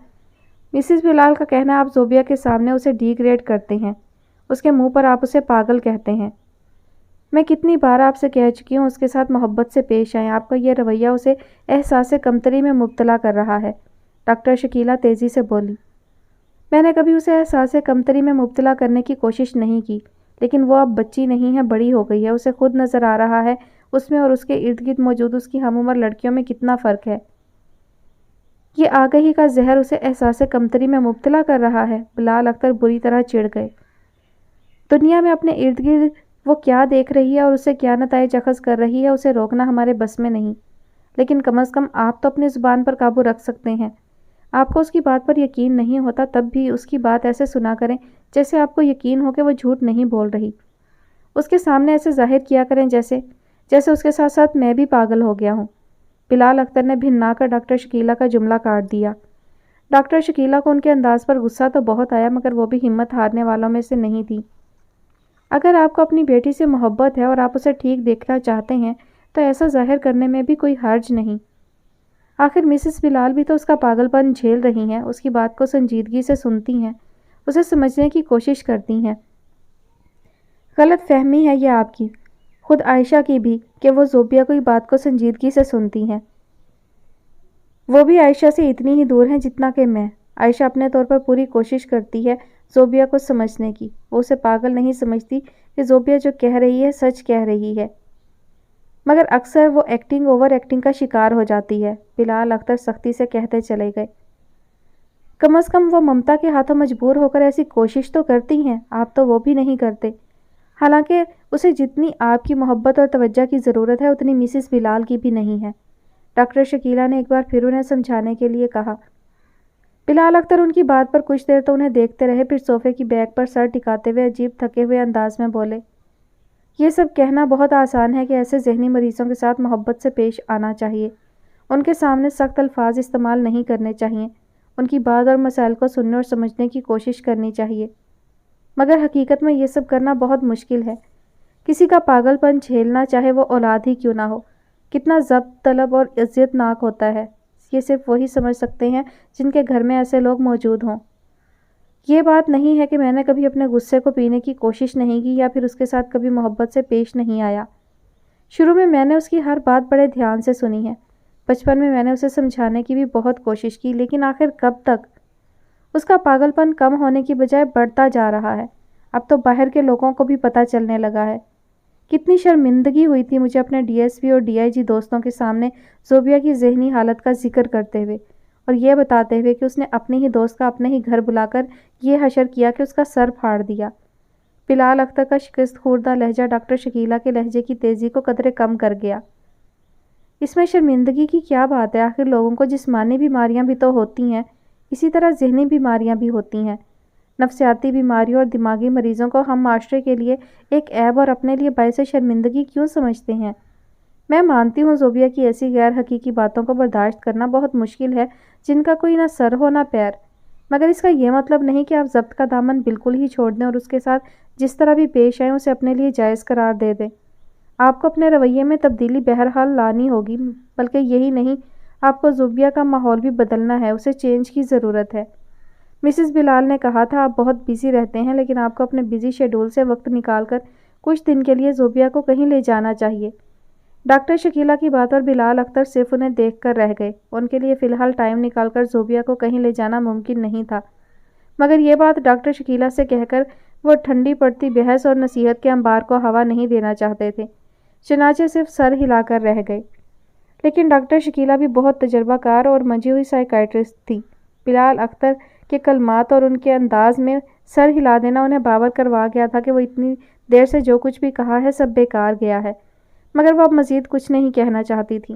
مسز بلال کا کہنا ہے آپ زوبیہ کے سامنے اسے ڈی گریڈ کرتے ہیں، اس کے منہ پر آپ اسے پاگل کہتے ہیں۔ میں کتنی بار آپ سے کہہ چکی ہوں اس کے ساتھ محبت سے پیش آئیں، آپ کا یہ رویہ اسے احساس کمتری میں مبتلا کر رہا ہے۔ ڈاکٹر شکیلہ تیزی سے بولی، میں نے کبھی اسے احساس کمتری میں مبتلا کرنے کی کوشش نہیں کی، لیکن وہ اب بچی نہیں ہے، بڑی ہو گئی ہے، اسے خود نظر آ رہا ہے اس میں اور اس کے ارد گرد موجود اس کی ہم عمر لڑکیوں میں کتنا فرق ہے۔ یہ آگہی کا زہر اسے احساس کمتری میں مبتلا کر رہا ہے۔ بلال اختر بری طرح چڑ گئے۔ دنیا میں اپنے ارد گرد وہ کیا دیکھ رہی ہے اور اسے کیا نتائج اخذ کر رہی ہے، اسے روکنا ہمارے بس میں نہیں، لیکن کم از کم آپ تو اپنی زبان پر قابو رکھ سکتے ہیں۔ آپ کو اس کی بات پر یقین نہیں ہوتا تب بھی اس کی بات ایسے سنا کریں جیسے آپ کو یقین ہو کہ وہ جھوٹ نہیں بول رہی۔ اس کے سامنے ایسے ظاہر کیا کریں جیسے اس کے ساتھ ساتھ میں بھی پاگل ہو گیا ہوں۔ بلال اختر نے بھننا کر ڈاکٹر شکیلہ کا جملہ کاٹ دیا۔ ڈاکٹر شکیلہ کو ان کے انداز پر غصہ تو بہت آیا، مگر وہ بھی ہمت ہارنے والوں میں سے نہیں تھی۔ اگر آپ کو اپنی بیٹی سے محبت ہے اور آپ اسے ٹھیک دیکھنا چاہتے ہیں تو ایسا ظاہر کرنے میں بھی کوئی حرج نہیں۔ آخر مسز بلال بھی تو اس کا پاگل پن جھیل رہی ہیں، اس کی بات کو سنجیدگی سے سنتی ہیں، اسے سمجھنے کی کوشش کرتی ہیں۔ غلط فہمی ہے یہ آپ کی، خود عائشہ کی بھی، کہ وہ زوبیہ کی بات کو سنجیدگی سے سنتی ہیں۔ وہ بھی عائشہ سے اتنی ہی دور ہیں جتنا کہ میں۔ عائشہ اپنے طور پر پوری کوشش کرتی ہے زوبیہ کو سمجھنے کی، وہ اسے پاگل نہیں سمجھتی کہ زوبیہ جو کہہ رہی ہے سچ کہہ رہی ہے، مگر اکثر وہ اوور ایکٹنگ کا شکار ہو جاتی ہے۔ بلال اختر سختی سے کہتے چلے گئے، کم از کم وہ ممتا کے ہاتھوں مجبور ہو کر ایسی کوشش تو کرتی ہیں، آپ تو وہ بھی نہیں کرتے۔ حالانکہ اسے جتنی آپ کی محبت اور توجہ کی ضرورت ہے اتنی مسز بلال کی بھی نہیں ہے۔ ڈاکٹر شکیلہ نے ایک بار پھر انہیں سمجھانے کے لیے کہا۔ بلال اختر ان کی بات پر کچھ دیر تو انہیں دیکھتے رہے، پھر صوفے کی بیک پر سر ٹکاتے ہوئے عجیب تھکے ہوئے انداز میں بولے، یہ سب کہنا بہت آسان ہے کہ ایسے ذہنی مریضوں کے ساتھ محبت سے پیش آنا چاہیے، ان کے سامنے سخت الفاظ استعمال نہیں کرنے چاہیے، ان کی بات اور مسائل کو سننے اور سمجھنے کی کوشش کرنی چاہیے، مگر حقیقت میں یہ سب کرنا بہت مشکل ہے۔ کسی کا پاگل پن جھیلنا، چاہے وہ اولاد ہی کیوں نہ ہو، کتنا ضبط طلب اور عزت ناک ہوتا ہے، یہ صرف وہی سمجھ سکتے ہیں جن کے گھر میں ایسے لوگ موجود ہوں۔ یہ بات نہیں ہے کہ میں نے کبھی اپنے غصے کو پینے کی کوشش نہیں کی یا پھر اس کے ساتھ کبھی محبت سے پیش نہیں آیا۔ شروع میں نے اس کی ہر بات بڑے دھیان سے سنی ہے، بچپن میں نے اسے سمجھانے کی بھی بہت کوشش کی، لیکن آخر کب تک؟ اس کا پاگل پن کم ہونے کی بجائے بڑھتا جا رہا ہے، اب تو باہر کے لوگوں کو بھی پتہ چلنے لگا ہے۔ کتنی شرمندگی ہوئی تھی مجھے اپنے ڈی ایس پی اور ڈی آئی جی دوستوں کے سامنے زوبیہ کی ذہنی حالت کا ذکر کرتے ہوئے اور یہ بتاتے ہوئے کہ اس نے اپنے ہی دوست کا اپنے ہی گھر بلا کر یہ حشر کیا کہ اس کا سر پھاڑ دیا۔ بلال اختر کا شکست خوردہ لہجہ ڈاکٹر شکیلہ کے لہجے کی تیزی کو قدرے کم کر گیا۔ اس میں شرمندگی کی کیا بات ہے؟ آخر لوگوں کو جسمانی بیماریاں بھی تو ہوتی ہیں، اسی طرح ذہنی بیماریاں بھی ہوتی ہیں۔ نفسیاتی بیماریوں اور دماغی مریضوں کو ہم معاشرے کے لیے ایک عیب اور اپنے لیے باعث شرمندگی کیوں سمجھتے ہیں؟ میں مانتی ہوں زوبیہ کی ایسی غیر حقیقی باتوں کو برداشت کرنا بہت مشکل ہے جن کا کوئی نہ سر ہو نہ پیر، مگر اس کا یہ مطلب نہیں کہ آپ ضبط کا دامن بالکل ہی چھوڑ دیں اور اس کے ساتھ جس طرح بھی پیش آئیں اسے اپنے لیے جائز قرار دے دیں۔ آپ کو اپنے رویے میں تبدیلی بہرحال لانی ہوگی، بلکہ یہی نہیں، آپ کو زوبیہ کا ماحول بھی بدلنا ہے، اسے چینج کی ضرورت ہے۔ مسز بلال نے کہا تھا آپ بہت بیزی رہتے ہیں، لیکن آپ کو اپنے بیزی شیڈول سے وقت نکال کر کچھ دن کے لیے زوبیہ کو کہیں لے جانا چاہیے۔ ڈاکٹر شکیلہ کی بات پر بلال اختر صرف انہیں دیکھ کر رہ گئے، ان کے لیے فی الحال ٹائم نکال کر زوبیہ کو کہیں لے جانا ممکن نہیں تھا، مگر یہ بات ڈاکٹر شکیلہ سے کہہ کر وہ ٹھنڈی پڑتی بحث اور نصیحت کے انبار کو ہوا نہیں دینا چاہتے تھے، چنانچہ صرف سر ہلا کر رہ گئے۔ لیکن ڈاکٹر شکیلہ بھی بہت تجربہ کار اور منجھی ہوئی سائیکائٹرسٹ تھی۔ بلال اختر کے کلمات اور ان کے انداز میں سر ہلا دینا انہیں باور کروا گیا تھا کہ وہ اتنی دیر سے جو کچھ بھی کہا ہے سب بیکار گیا ہے، مگر وہ اب مزید کچھ نہیں کہنا چاہتی تھی۔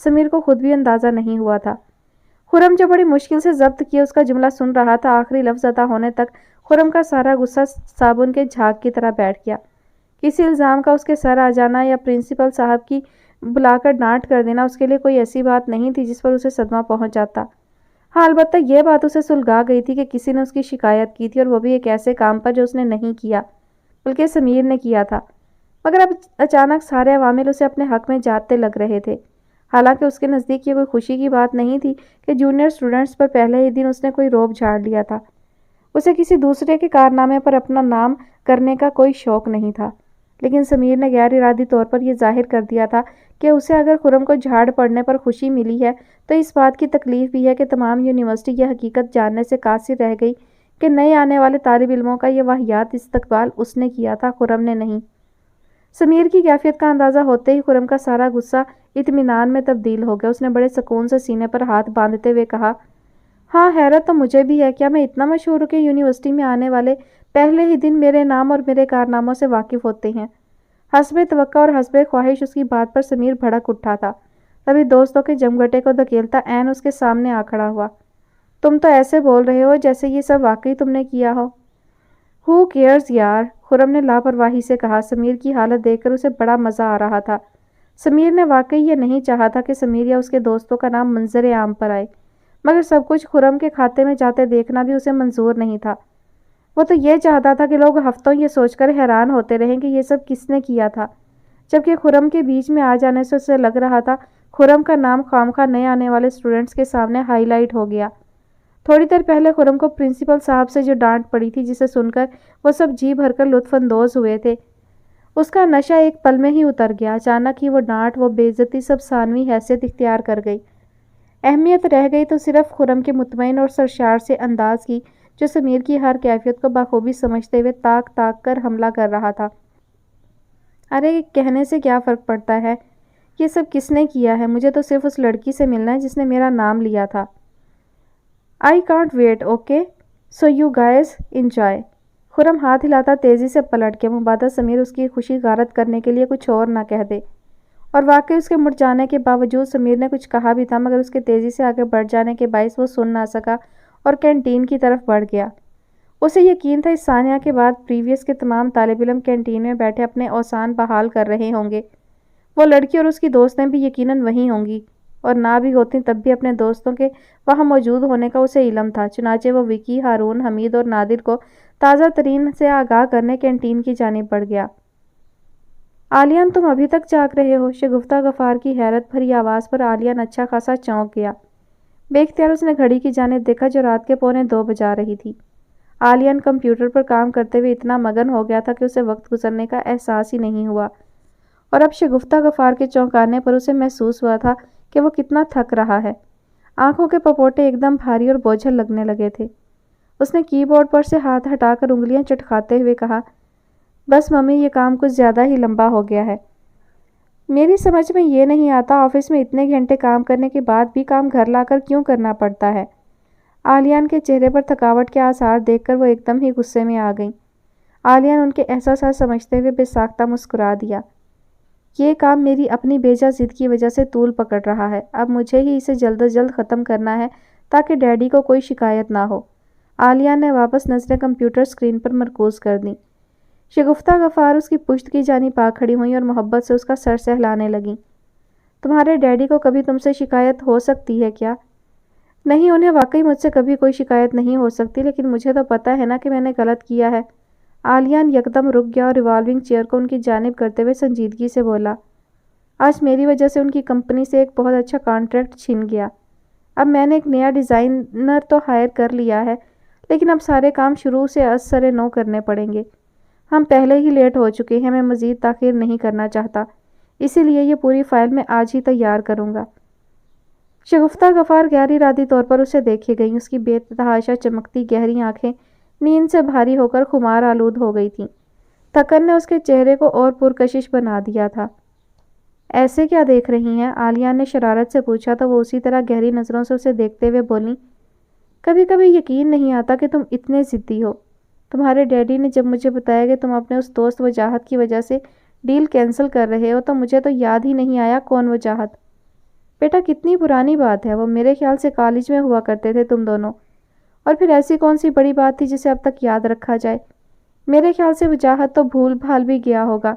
سمیر کو خود بھی اندازہ نہیں ہوا تھا۔ خرم جو بڑی مشکل سے ضبط کیے اس کا جملہ سن رہا تھا، آخری لفظ ادا ہونے تک خرم کا سارا غصہ صابن کے جھاگ کی طرح بیٹھ گیا۔ کسی الزام کا اس کے سر آ جانا یا پرنسپل صاحب کی بلا کر ڈانٹ کر دینا اس کے لیے کوئی ایسی بات نہیں تھی جس پر اسے صدمہ پہنچ جاتا۔ ہاں، البتہ یہ بات اسے سلگا گئی تھی کہ کسی نے اس کی شکایت کی تھی، اور وہ بھی ایک ایسے کام پر جو اس نے نہیں کیا بلکہ سمیر نے کیا تھا۔ مگر اب اچانک سارے عوامل اسے اپنے حق میں جاتے لگ رہے تھے۔ حالانکہ اس کے نزدیک یہ کوئی خوشی کی بات نہیں تھی کہ جونیئر اسٹوڈنٹس پر پہلے ہی دن اس نے کوئی روب جھاڑ لیا تھا۔ اسے کسی دوسرے کے کارنامے پر اپنا نام کرنے کا کوئی شوق نہیں تھا، لیکن سمیر نے غیر ارادی طور پر یہ ظاہر کر دیا تھا کہ اسے اگر خرم کو جھاڑ پڑنے پر خوشی ملی ہے تو اس بات کی تکلیف بھی ہے کہ تمام یونیورسٹی یہ حقیقت جاننے سے قاصر رہ گئی کہ نئے آنے والے طالب علموں کا یہ واہیات استقبال اس نے کیا تھا، خرم نے نہیں۔ سمیر کی کیفیت کا اندازہ ہوتے ہی خرم کا سارا غصہ اطمینان میں تبدیل ہو گیا۔ اس نے بڑے سکون سے سینے پر ہاتھ باندھتے ہوئے کہا، ہاں، حیرت تو مجھے بھی ہے، کیا میں اتنا مشہور ہوں کہ یونیورسٹی میں آنے والے پہلے ہی دن میرے نام اور میرے کارناموں سے واقف ہوتے ہیں۔ حسب توقع اور حسب خواہش اس کی بات پر سمیر بھڑک اٹھا تھا، تبھی دوستوں کے جمگٹے کو دھکیلتا عین اس کے سامنے آ کھڑا ہوا۔ تم تو ایسے بول رہے ہو جیسے یہ سب واقعی تم نے کیا ہو۔ ہو کیئرز یار، خرم نے لاپرواہی سے کہا۔ سمیر کی حالت دیکھ کر اسے بڑا مزہ آ رہا تھا۔ سمیر نے واقعی یہ نہیں چاہا تھا کہ سمیر یا اس کے دوستوں کا نام منظر عام پر آئے، مگر سب کچھ خرم کے کھاتے میں جاتے دیکھنا بھی اسے منظور نہیں تھا۔ وہ تو یہ چاہتا تھا کہ لوگ ہفتوں یہ سوچ کر حیران ہوتے رہیں کہ یہ سب کس نے کیا تھا، جبکہ خرم کے بیچ میں آ جانے سے اسے لگ رہا تھا خرم کا نام خوامخواہ نئے آنے والے اسٹوڈنٹس کے سامنے ہائی لائٹ ہو گیا۔ تھوڑی دیر پہلے خرم کو پرنسپل صاحب سے جو ڈانٹ پڑی تھی، جسے سن کر وہ سب جی بھر کر لطف اندوز ہوئے تھے، اس کا نشہ ایک پل میں ہی اتر گیا۔ اچانک ہی وہ ڈانٹ، وہ بے عزتی سب ثانوی حیثیت اختیار کر گئی۔ اہمیت رہ گئی تو صرف خرم کے مطمئن اور سرشار سے انداز کی، جو سمیر کی ہر کیفیت کو بخوبی سمجھتے ہوئے تاک تاک کر حملہ کر رہا تھا۔ ارے کہنے سے کیا فرق پڑتا ہے، یہ سب کس نے کیا ہے؟ مجھے تو صرف اس لڑکی سے ملنا ہے جس نے میرا نام لیا تھا۔ I can't wait, okay? So you guys enjoy. خرم ہاتھ ہلاتا تیزی سے پلٹ کے مبادا سمیر اس کی خوشی غارت کرنے کے لیے کچھ اور نہ کہہ دے، اور واقعی اس کے مڑ جانے کے باوجود سمیر نے کچھ کہا بھی تھا، مگر اس کے تیزی سے آگے بڑھ جانے کے باعث وہ سن نہ سکا اور کینٹین کی طرف بڑھ گیا۔ اسے یقین تھا اس ثانیہ کے بعد پریویس کے تمام طالب علم کینٹین میں بیٹھے اپنے اوسان بحال کر رہے ہوں گے۔ وہ لڑکی اور اس کی دوستیں بھی یقیناً وہیں ہوں گی، اور نہ بھی ہوتی تب بھی اپنے دوستوں کے وہاں موجود ہونے کا اسے علم تھا۔ چنانچہ وہ وکی، ہارون، حمید اور نادر کو تازہ ترین سے آگاہ کرنے کینٹین کی جانب بڑھ گیا۔ عالیان، تم ابھی تک جاگ رہے ہو؟ شگفتہ غفار کی حیرت بھری آواز پر عالیان اچھا خاصا چونک گیا۔ بے اختیار اس نے گھڑی کی جانب دیکھا جو رات کے 1:45 بجا رہی تھی۔ عالیان کمپیوٹر پر کام کرتے ہوئے اتنا مگن ہو گیا تھا کہ اسے وقت گزرنے کا احساس ہی نہیں ہوا، اور اب شگفتہ غفار کے چونکانے پر اسے محسوس ہوا تھا کہ وہ کتنا تھک رہا ہے۔ آنکھوں کے پپوٹے ایک دم بھاری اور بوجھل لگنے لگے تھے۔ اس نے کی بورڈ پر سے ہاتھ ہٹا کر انگلیاں چٹکھاتے ہوئے کہا، بس ممی، یہ کام کچھ زیادہ ہی لمبا ہو گیا ہے۔ میری سمجھ میں یہ نہیں آتا، آفس میں اتنے گھنٹے کام کرنے کے بعد بھی کام گھر لا کر کیوں کرنا پڑتا ہے؟ عالیان کے چہرے پر تھکاوٹ کے آثار دیکھ کر وہ ایک دم ہی غصے میں آ گئیں۔ عالیان ان کے احساسات سمجھتے ہوئے بے ساختہ مسکرا دیا۔ یہ کام میری اپنی بیجا ضد کی وجہ سے طول پکڑ رہا ہے، اب مجھے ہی اسے جلد از جلد ختم کرنا ہے تاکہ ڈیڈی کو کوئی شکایت نہ ہو۔ عالیان نے واپس نظریں کمپیوٹر اسکرین پر مرکوز کر دیں۔ شگفتہ غفار اس کی پشت کی جانب آ کھڑی ہوئیں اور محبت سے اس کا سر سہلانے لگیں۔ تمہارے ڈیڈی کو کبھی تم سے شکایت ہو سکتی ہے کیا؟ نہیں، انہیں واقعی مجھ سے کبھی کوئی شکایت نہیں ہو سکتی، لیکن مجھے تو پتہ ہے نا کہ میں نے غلط کیا ہے۔ عالیان یکدم رک گیا اور ریوالونگ چیئر کو ان کی جانب کرتے ہوئے سنجیدگی سے بولا، آج میری وجہ سے ان کی کمپنی سے ایک بہت اچھا کانٹریکٹ چھن گیا۔ اب میں نے ایک نیا ڈیزائنر تو ہائر کر لیا ہے، لیکن اب سارے کام شروع سے از سر نو کرنے پڑیں گے۔ ہم پہلے ہی لیٹ ہو چکے ہیں، میں مزید تاخیر نہیں کرنا چاہتا، اسی لیے یہ پوری فائل میں آج ہی تیار کروں گا۔ شگفتہ غفار غیر ارادی طور پر اسے دیکھے گئیں۔ اس کی بے تحاشا چمکتی گہری آنکھیں نیند سے بھاری ہو کر خمار آلود ہو گئی تھیں۔ تھکن نے اس کے چہرے کو اور پرکشش بنا دیا تھا۔ ایسے کیا دیکھ رہی ہیں؟ عالیان نے شرارت سے پوچھا تو وہ اسی طرح گہری نظروں سے اسے دیکھتے ہوئے بولیں، کبھی کبھی یقین نہیں آتا کہ تم اتنے ضدی ہو۔ تمہارے ڈیڈی نے جب مجھے بتایا کہ تم اپنے اس دوست وجاہت کی وجہ سے ڈیل کینسل کر رہے ہو تو مجھے تو یاد ہی نہیں آیا کون وجاہت۔ بیٹا کتنی پرانی بات ہے، وہ میرے خیال سے کالج میں ہوا کرتے تھے تم دونوں، اور پھر ایسی کون سی بڑی بات تھی جسے اب تک یاد رکھا جائے؟ میرے خیال سے وجاہت تو بھول بھال بھی گیا ہوگا۔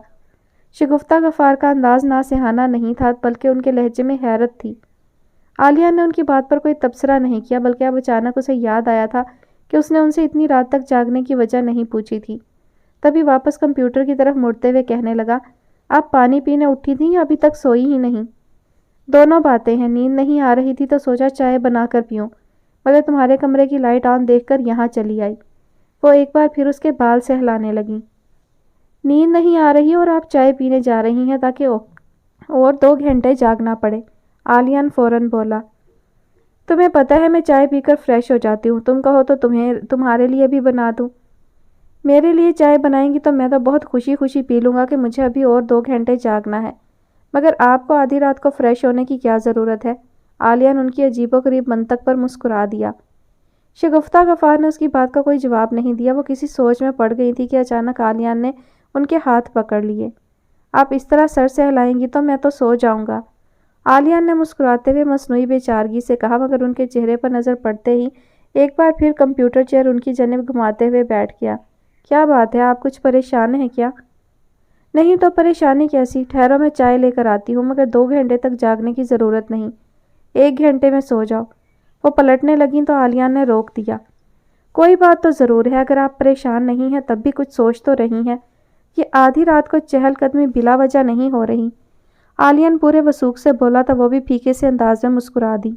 شگفتہ غفار کا انداز ناصحانہ نہیں تھا بلکہ ان کے لہجے میں حیرت تھی۔ عالیہ نے ان کی بات پر کوئی تبصرہ نہیں کیا، بلکہ اب اچانک اسے یاد آیا تھا کہ اس نے ان سے اتنی رات تک جاگنے کی وجہ نہیں پوچھی تھی۔ تبھی واپس کمپیوٹر کی طرف مڑتے ہوئے کہنے لگا، آپ پانی پینے اٹھی تھیں یا ابھی تک سوئی ہی نہیں؟ دونوں باتیں ہیں، نیند نہیں آ رہی تھی تو سوچا چائے بنا کر پیوں، مگر تمہارے کمرے کی لائٹ آن دیکھ کر یہاں چلی آئی۔ وہ ایک بار پھر اس کے بال سہلانے لگیں۔ نیند نہیں آ رہی اور آپ چائے پینے جا رہی ہیں تاکہ اور 2 گھنٹے جاگنا پڑے، عالیہ فوراً بولا۔ تمہیں پتہ ہے میں چائے پی کر فریش ہو جاتی ہوں، تم کہو تو تمہارے لیے بھی بنا دوں۔ میرے لیے چائے بنائیں گی تو میں تو بہت خوشی خوشی پی لوں گا کہ مجھے ابھی اور 2 گھنٹے جاگنا ہے، مگر آپ کو آدھی رات کو فریش ہونے کی کیا ضرورت ہے؟ عالیہ نے ان کی عجیب و غریب منطق پر مسکرا دیا۔ شگفتہ غفار نے اس کی بات کا کوئی جواب نہیں دیا۔ وہ کسی سوچ میں پڑ گئی تھی کہ اچانک عالیہ نے ان کے ہاتھ پکڑ لیے۔ آپ اس طرح سر سہلائیں گی تو میں تو سو جاؤں گا، عالیہ نے مسکراتے ہوئے مصنوعی بے چارگی سے کہا، مگر ان کے چہرے پر نظر پڑتے ہی ایک بار پھر کمپیوٹر چیئر ان کی جانب گھماتے ہوئے بیٹھ گیا۔ کیا بات ہے، آپ کچھ پریشان ہیں کیا؟ نہیں تو پریشانی کیسی، ٹھہرو میں چائے لے کر آتی ہوں، مگر 2 گھنٹے تک جاگنے کی ضرورت نہیں، 1 گھنٹے میں سو جاؤ۔ وہ پلٹنے لگیں تو عالیہ نے روک دیا۔ کوئی بات تو ضرور ہے، اگر آپ پریشان نہیں ہیں تب بھی کچھ سوچ تو رہی ہیں، یہ آدھی رات کو چہل قدمی بلا وجہ نہیں ہو رہی۔ عالیہ پورے وثوق سے بولا تھا، وہ بھی پھیکے سے انداز میں مسکرا دی۔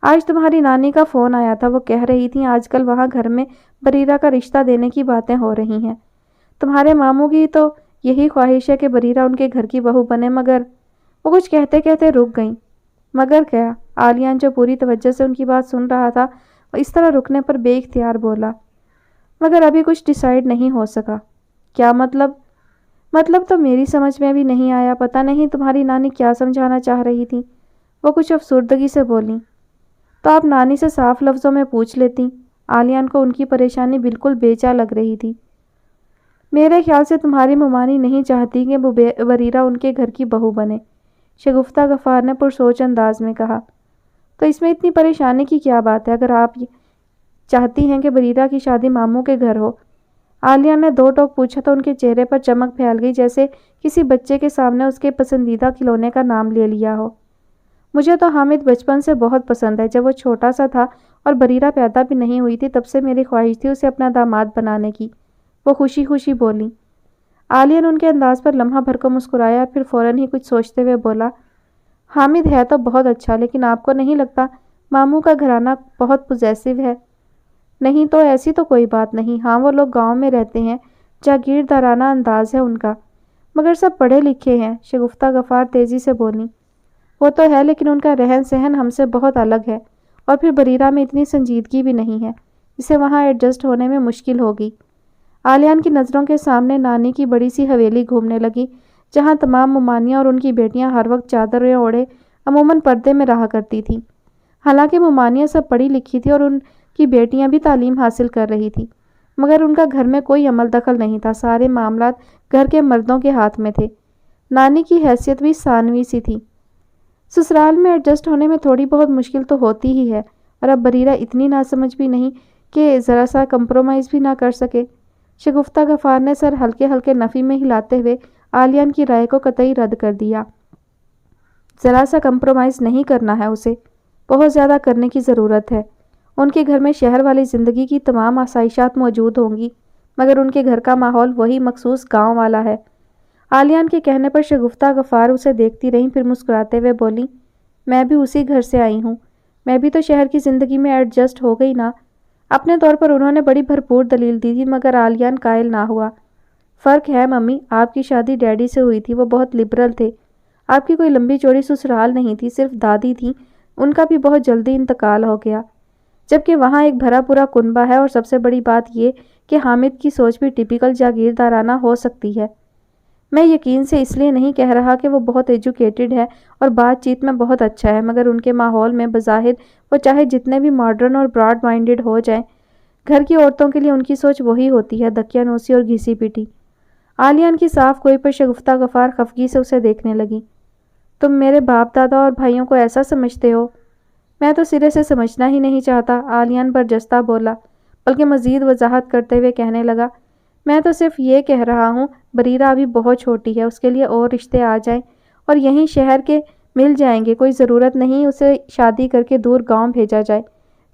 آج تمہاری نانی کا فون آیا تھا، وہ کہہ رہی تھیں آج کل وہاں گھر میں بریرہ کا رشتہ دینے کی باتیں ہو رہی ہیں۔ تمہارے ماموں کی تو یہی خواہش ہے کہ بریرہ ان کے گھر کی بہو بنے، مگر وہ کچھ کہتے کہتے رک گئیں۔ مگر کیا؟ عالیہ جو پوری توجہ سے ان کی بات سن رہا تھا، وہ اس طرح رکنے پر بے اختیار بولا، مگر ابھی کچھ ڈیسائیڈ نہیں ہو سکا۔ کیا مطلب؟ مطلب تو میری سمجھ میں بھی نہیں آیا، پتہ نہیں تمہاری نانی کیا سمجھانا چاہ رہی تھی، وہ کچھ افسردگی سے بولیں۔ تو آپ نانی سے صاف لفظوں میں پوچھ لیتی۔ عالیہ کو ان کی پریشانی بالکل بے جا لگ رہی تھی۔ میرے خیال سے تمہاری ممانی نہیں چاہتی کہ بریرہ ان کے گھر کی بہو بنے، شگفتہ غفار نے پرسوچ انداز میں کہا۔ تو اس میں اتنی پریشانی کی کیا بات ہے اگر آپ چاہتی ہیں کہ بریرہ کی شادی ماموں کے گھر ہو؟ عالیہ نے 2 ٹوک پوچھا تو ان کے چہرے پر چمک پھیل گئی، جیسے کسی بچے کے سامنے اس کے پسندیدہ کھلونے کا نام لے لیا ہو۔ مجھے تو حامد بچپن سے بہت پسند ہے، جب وہ چھوٹا سا تھا اور بریرہ پیدا بھی نہیں ہوئی تھی تب سے میری خواہش تھی اسے اپنا داماد بنانے کی، وہ خوشی خوشی بولی۔ عالیہ نے ان کے انداز پر لمحہ بھر کو مسکرایا اور پھر فوراً ہی کچھ سوچتے ہوئے بولا، حامد ہے تو بہت اچھا، لیکن آپ کو نہیں لگتا ماموں کا گھرانہ بہت پوزیسو ہے؟ نہیں تو ایسی تو کوئی بات نہیں، ہاں وہ لوگ گاؤں میں رہتے ہیں، جاگیردارانہ انداز ہے ان کا، مگر سب پڑھے لکھے ہیں، شگفتہ غفار تیزی سے بولی۔ وہ تو ہے، لیکن ان کا رہن سہن ہم سے بہت الگ ہے، اور پھر بریرہ میں اتنی سنجیدگی بھی نہیں ہے، اسے وہاں ایڈجسٹ ہونے میں مشکل ہوگی۔ عالیہ کی نظروں کے سامنے نانی کی بڑی سی حویلی گھومنے لگی، جہاں تمام ممانیاں اور ان کی بیٹیاں ہر وقت چادریں اوڑھے عموماً پردے میں رہا کرتی تھیں۔ حالانکہ ممانیاں سب پڑھی لکھی تھیں اور ان کی بیٹیاں بھی تعلیم حاصل کر رہی تھیں، مگر ان کا گھر میں کوئی عمل دخل نہیں تھا، سارے معاملات گھر کے مردوں کے ہاتھ میں تھے۔ نانی کی حیثیت بھی ثانوی سی تھی۔ سسرال میں ایڈجسٹ ہونے میں تھوڑی بہت مشکل تو ہوتی ہی ہے، اور اب بریرہ اتنی ناسمجھ بھی نہیں کہ ذرا سا کمپرومائز بھی نہ کر سکے۔ شگفتہ غفار نے سر ہلکے ہلکے نفی میں ہلاتے ہوئے عالیہ کی رائے کو قطعی رد کر دیا۔ ذرا سا کمپرومائز نہیں کرنا ہے اسے، بہت زیادہ کرنے کی ضرورت ہے۔ ان کے گھر میں شہر والی زندگی کی تمام آسائشات موجود ہوں گی، مگر ان کے گھر کا ماحول وہی مخصوص گاؤں والا ہے۔ عالیہ کے کہنے پر شگفتہ غفار اسے دیکھتی رہیں، پھر مسکراتے ہوئے بولی، میں بھی اسی گھر سے آئی ہوں، میں بھی تو شہر کی زندگی میں ایڈجسٹ ہو گئی نا۔ اپنے طور پر انہوں نے بڑی بھرپور دلیل دی تھی، مگر عالیہ قائل نہ ہوا۔ فرق ہے ممی، آپ کی شادی ڈیڈی سے ہوئی تھی، وہ بہت لبرل تھے، آپ کی کوئی لمبی چوڑی سسرال نہیں تھی، صرف دادی تھیں، ان کا بھی بہت جلدی انتقال ہو گیا، جبکہ وہاں ایک بھرا پورا کنبہ ہے، اور سب سے بڑی بات یہ کہ حامد کی سوچ بھی ٹپیکل جاگیردارانہ ہو سکتی ہے۔ میں یقین سے اس لیے نہیں کہہ رہا کہ وہ بہت ایجوکیٹڈ ہے اور بات چیت میں بہت اچھا ہے، مگر ان کے ماحول میں بظاہر وہ چاہے جتنے بھی ماڈرن اور براڈ مائنڈڈ ہو جائیں، گھر کی عورتوں کے لیے ان کی سوچ وہی ہوتی ہے، دکیانوسی اور گھسی پیٹی۔ عالیہ کی صاف گوئی پر شگفتہ غفار خفگی سے اسے دیکھنے لگی۔ تم میرے باپ دادا اور بھائیوں کو ایسا سمجھتے ہو؟ میں تو سرے سے سمجھنا ہی نہیں چاہتا، عالیان برجستہ بولا، بلکہ مزید وضاحت کرتے ہوئے کہنے لگا، میں تو صرف یہ کہہ رہا ہوں، بریرہ ابھی بہت چھوٹی ہے، اس کے لیے اور رشتے آ جائیں اور یہیں شہر کے مل جائیں گے، کوئی ضرورت نہیں اسے شادی کر کے دور گاؤں بھیجا جائے،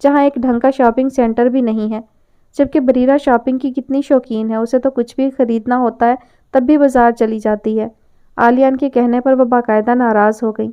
جہاں ایک ڈھنگ کا شاپنگ سینٹر بھی نہیں ہے۔ جبکہ بریرہ شاپنگ کی کتنی شوقین ہے، اسے تو کچھ بھی خریدنا ہوتا ہے تب بھی بازار چلی جاتی ہے۔ عالیان کے کہنے پر وہ باقاعدہ ناراض ہو گئی۔